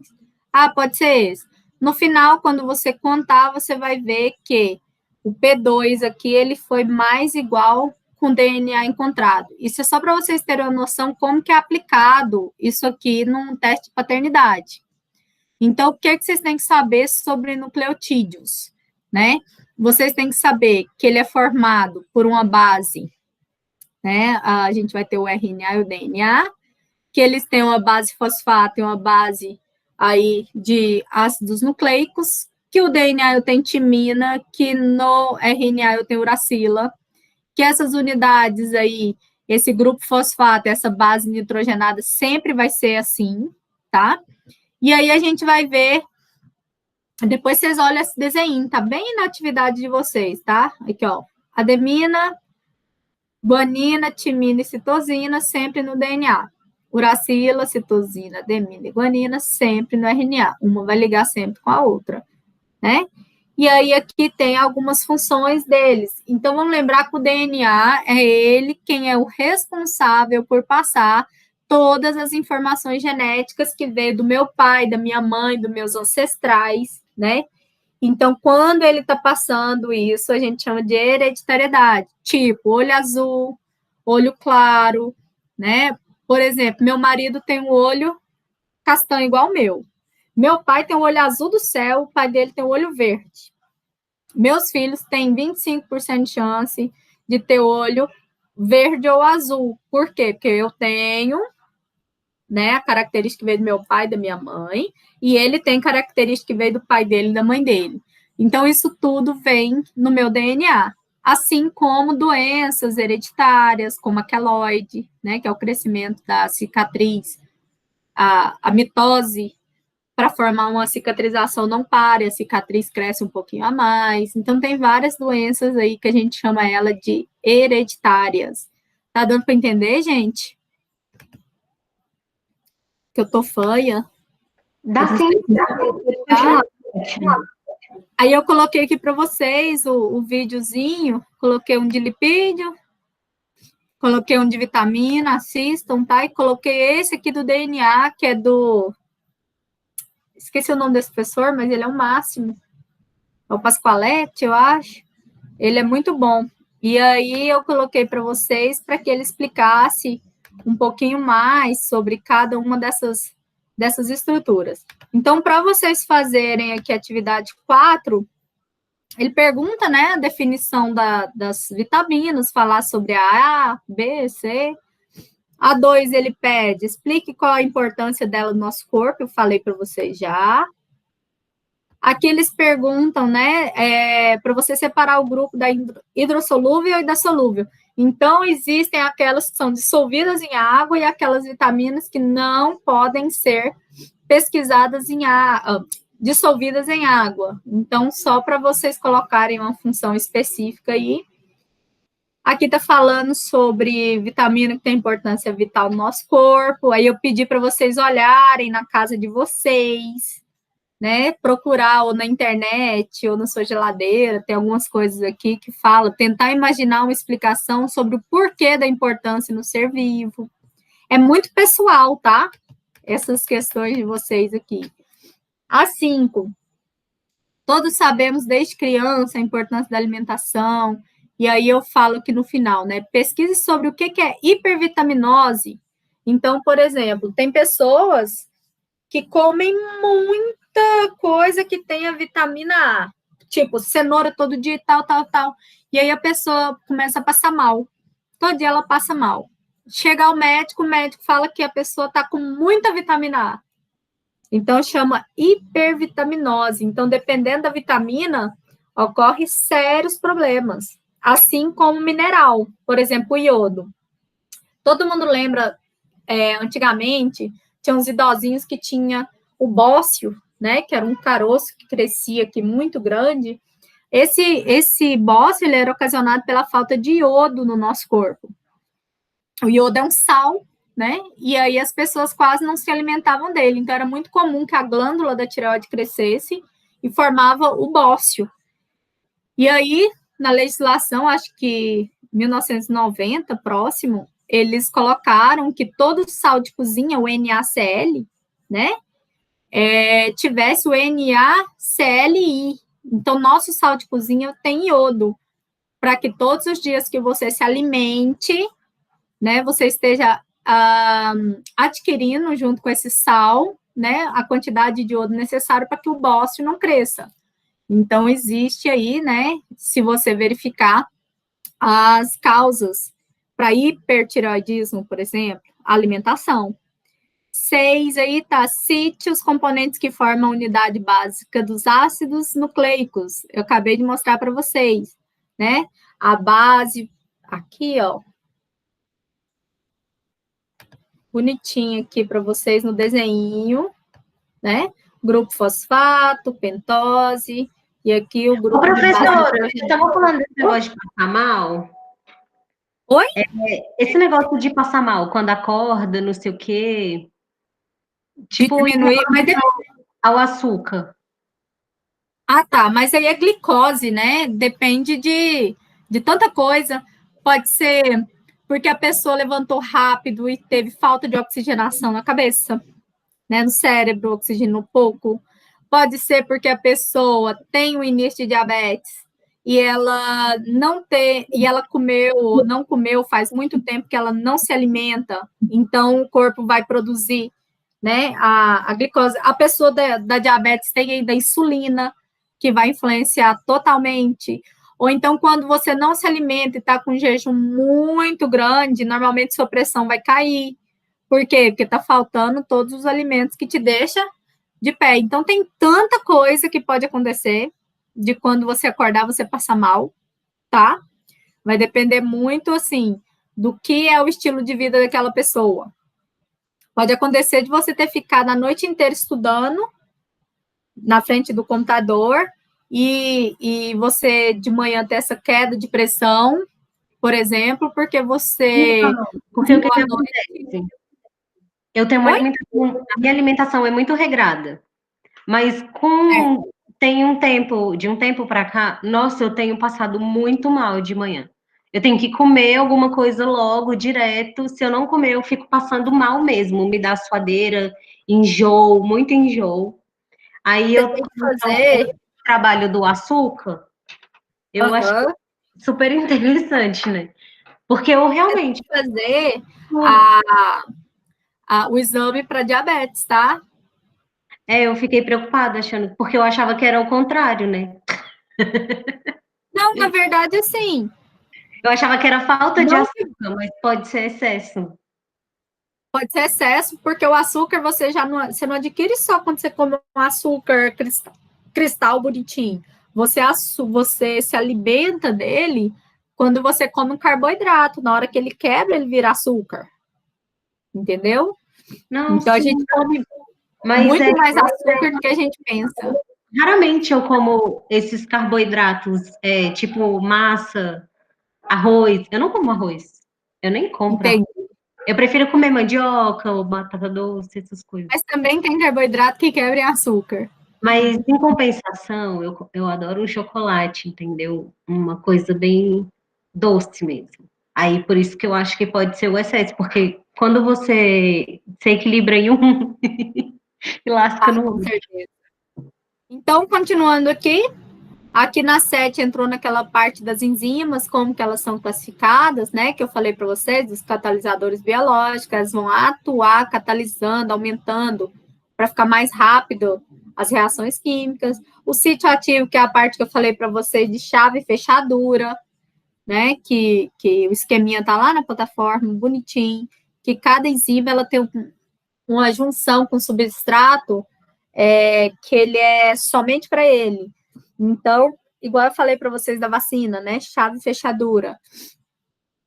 Ah, pode ser esse. No final, quando você contar, você vai ver que o P2 aqui, ele foi mais igual com o DNA encontrado. Isso é só para vocês terem uma noção como que é aplicado isso aqui num teste de paternidade. Então, o que é que vocês têm que saber sobre nucleotídeos, né? Vocês têm que saber que ele é formado por uma base, né? A gente vai ter o RNA e o DNA, que eles têm uma base fosfato e uma base aí de ácidos nucleicos, que o DNA eu tenho timina, que no RNA eu tenho uracila, que essas unidades aí, esse grupo fosfato, essa base nitrogenada sempre vai ser assim, tá? E aí a gente vai ver, depois vocês olham esse desenho, tá bem na atividade de vocês, tá? Aqui, ó, adenina, guanina, timina e citosina sempre no DNA. Uracila, citosina, adenina e guanina sempre no RNA. Uma vai ligar sempre com a outra, né? E aí aqui tem algumas funções deles. Então, vamos lembrar que o DNA é ele quem é o responsável por passar todas as informações genéticas que veio do meu pai, da minha mãe, dos meus ancestrais, né? Então, quando ele está passando isso, a gente chama de hereditariedade, tipo olho azul, olho claro, né? Por exemplo, meu marido tem um olho castanho igual o meu. Meu pai tem um olho azul do céu, o pai dele tem um olho verde. Meus filhos têm 25% de chance de ter olho verde ou azul. Por quê? Porque eu tenho, né, a característica que veio do meu pai e da minha mãe, e ele tem característica que veio do pai dele e da mãe dele. Então, isso tudo vem no meu DNA, assim como doenças hereditárias, como a queloide, né, que é o crescimento da cicatriz, a mitose, para formar uma cicatrização não para, a cicatriz cresce um pouquinho a mais. Então, tem várias doenças aí que a gente chama ela de hereditárias. Tá dando para entender, gente? Que eu tô fanha. Dá sim. Tá? Aí eu coloquei aqui para vocês o videozinho, coloquei um de lipídio, coloquei um de vitamina, assistam, tá? E coloquei esse aqui do DNA, que é do... Esqueci o nome desse professor, mas ele é o máximo. É o Pasqualetti, eu acho. Ele é muito bom. E aí eu coloquei para vocês para que ele explicasse um pouquinho mais sobre cada uma dessas estruturas. Então, para vocês fazerem aqui a atividade 4, ele pergunta, né, a definição das vitaminas, falar sobre a B, C. A 2, ele pede, explique qual a importância dela no nosso corpo, eu falei para vocês já. Aqui eles perguntam, né, para você separar o grupo da hidrossolúvel e da solúvel. Então, existem aquelas que são dissolvidas em água e aquelas vitaminas que não podem ser pesquisadas em água, dissolvidas em água. Então, só para vocês colocarem uma função específica aí. Aqui está falando sobre vitamina que tem importância vital no nosso corpo. Aí eu pedi para vocês olharem na casa de vocês, né? Procurar ou na internet ou na sua geladeira, tem algumas coisas aqui que falam, tentar imaginar uma explicação sobre o porquê da importância no ser vivo. É muito pessoal, tá? Essas questões de vocês aqui. A 5. Todos sabemos desde criança a importância da alimentação, e aí eu falo aqui no final, né? Pesquise sobre o que é hipervitaminose. Então, por exemplo, tem pessoas que comem muita coisa que tenha vitamina A, tipo cenoura todo dia, tal, e aí a pessoa começa a passar mal. Todo dia ela passa mal. Chega ao médico, o médico fala que a pessoa está com muita vitamina A. Então, chama hipervitaminose. Então, dependendo da vitamina, ocorre sérios problemas. Assim como mineral, por exemplo, o iodo. Todo mundo lembra, antigamente, tinha uns idosinhos que tinha o bócio, né, que era um caroço que crescia aqui muito grande. Esse bócio, ele era ocasionado pela falta de iodo no nosso corpo. O iodo é um sal, né? E aí as pessoas quase não se alimentavam dele. Então, era muito comum que a glândula da tireoide crescesse e formava o bócio. E aí, na legislação, acho que 1990, próximo, eles colocaram que todo sal de cozinha, o NaCl, né? Tivesse o NaClI. Então, nosso sal de cozinha tem iodo, para que todos os dias que você se alimente, né, você esteja adquirindo, junto com esse sal, né, a quantidade de iodo necessária para que o bócio não cresça. Então, existe aí, né, se você verificar as causas para hipertireoidismo, por exemplo, alimentação. 6, aí tá, cite os componentes que formam a unidade básica dos ácidos nucleicos. Eu acabei de mostrar para vocês, né? A base, aqui, ó, bonitinho aqui para vocês no desenho, né? Grupo fosfato, pentose, e aqui o grupo... Ô, professora, você estava falando desse negócio de passar mal? Oi? Esse negócio de passar mal, quando acorda, não sei o quê. Tipo, diminuir, mas ao açúcar. Ah, tá, mas aí é glicose, né? Depende de tanta coisa. Pode ser porque a pessoa levantou rápido e teve falta de oxigenação na cabeça, né? No cérebro, oxigenou pouco. Pode ser porque a pessoa tem o início de diabetes e ela não comeu faz muito tempo que ela não se alimenta, então o corpo vai produzir, né, a glicose. A pessoa da diabetes tem ainda insulina, que vai influenciar totalmente. Ou então, quando você não se alimenta e está com um jejum muito grande, normalmente sua pressão vai cair. Por quê? Porque está faltando todos os alimentos que te deixam de pé. Então, tem tanta coisa que pode acontecer de quando você acordar, você passar mal, tá? Vai depender muito, assim, do que é o estilo de vida daquela pessoa. Pode acontecer de você ter ficado a noite inteira estudando na frente do computador e você de manhã ter essa queda de pressão, por exemplo, porque você... Não, porque o que acontece? Eu tenho uma alimentação, a minha alimentação é muito regrada, mas tem de um tempo para cá, nossa, eu tenho passado muito mal de manhã. Eu tenho que comer alguma coisa logo, direto. Se eu não comer, eu fico passando mal mesmo. Me dá suadeira, enjoo, muito enjoo. Aí eu tenho que fazer trabalho do açúcar. Eu acho super interessante, né? Porque eu realmente fazer o exame para diabetes, tá? eu fiquei preocupada achando, porque eu achava que era o contrário, né? Não, na verdade, assim. Eu achava que era falta de açúcar, mas pode ser excesso. Pode ser excesso, porque o açúcar você você não adquire só quando você come um açúcar cristal bonitinho. Você se alimenta dele quando você come um carboidrato. Na hora que ele quebra, ele vira açúcar. Entendeu? Não, então, sim, a gente come mas muito mais açúcar do que a gente pensa. Raramente eu como esses carboidratos, tipo massa, arroz. Eu não como arroz. Eu nem compro. Entendi. Eu prefiro comer mandioca ou batata doce, essas coisas. Mas também tem carboidrato que quebra em açúcar. Mas, em compensação, eu adoro um chocolate, entendeu? Uma coisa bem doce mesmo. Aí, por isso que eu acho que pode ser o excesso, porque quando você se equilibra em um e lasca no outro. Com certeza. Então, continuando aqui na 7 entrou naquela parte das enzimas, como que elas são classificadas, né? Que eu falei para vocês, os catalisadores biológicos, elas vão atuar catalisando, aumentando, para ficar mais rápido as reações químicas. O sítio ativo, que é a parte que eu falei para vocês de chave e fechadura, né? Que o esqueminha tá lá na plataforma, bonitinho, que cada enzima ela tem uma junção com substrato que ele é somente para ele. Então, igual eu falei para vocês da vacina, né? Chave e fechadura.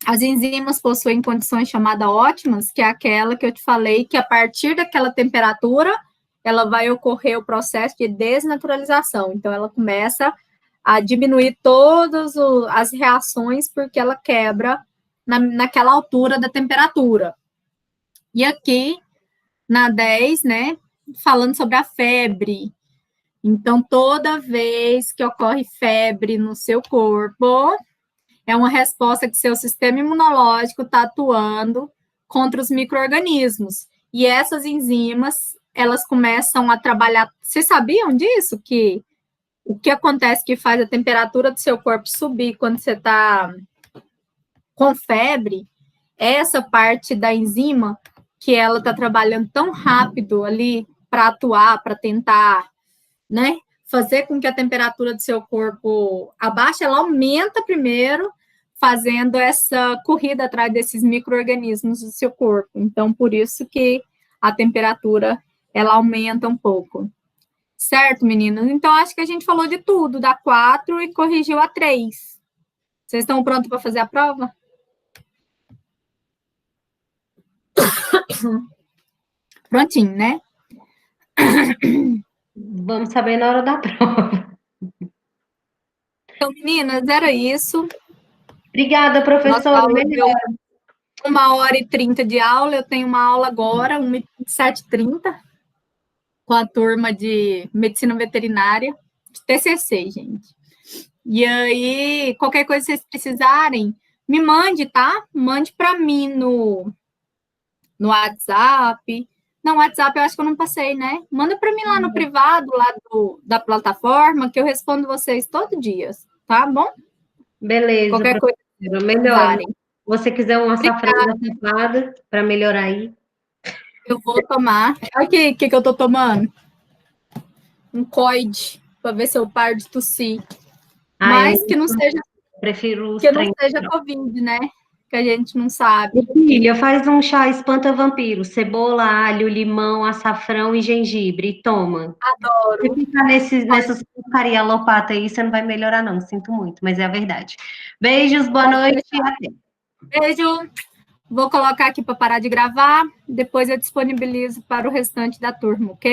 As enzimas possuem condições chamadas ótimas, que é aquela que eu te falei, que a partir daquela temperatura, ela vai ocorrer o processo de desnaturalização. Então, ela começa a diminuir todas as reações, porque ela quebra naquela altura da temperatura. E aqui, na 10, né, falando sobre a febre. Então, toda vez que ocorre febre no seu corpo, é uma resposta que seu sistema imunológico está atuando contra os micro-organismos. E essas enzimas, elas começam a trabalhar. Vocês sabiam disso? Que o que acontece que faz a temperatura do seu corpo subir quando você está com febre é essa parte da enzima que ela está trabalhando tão rápido ali para atuar, para tentar, né, fazer com que a temperatura do seu corpo abaixe, ela aumenta primeiro, fazendo essa corrida atrás desses micro-organismos do seu corpo. Então, por isso que a temperatura, ela aumenta um pouco. Certo, meninas? Então, acho que a gente falou de tudo, da 4 e corrigiu a 3. Vocês estão prontos para fazer a prova? Prontinho, né? Vamos saber na hora da prova. Então, meninas, era isso. Obrigada, professora. 1h30 de aula. Eu tenho uma aula agora, 7h30, com a turma de medicina veterinária, de TCC, gente. E aí, qualquer coisa que vocês precisarem, me mande, tá? Mande para mim no WhatsApp. Não, WhatsApp eu acho que eu não passei, né? Manda para mim lá no privado, lá da plataforma, que eu respondo vocês todo dia, tá bom? Beleza. Qualquer coisa. Melhor. Se você quiser uma safrada tapada para melhorar aí. Eu vou tomar. Olha o que eu tô tomando. Um coide, para ver se eu paro de tossir. Mas que não seja. Prefiro que não seja Covid, né? Que a gente não sabe. Filha, faz um chá espanta-vampiro, cebola, alho, limão, açafrão e gengibre, e toma. Adoro. Se ficar nessas porcaria alopata aí, você não vai melhorar, não. Sinto muito, mas é a verdade. Beijos, boa noite e até. Beijo. Vou colocar aqui para parar de gravar. Depois eu disponibilizo para o restante da turma, ok?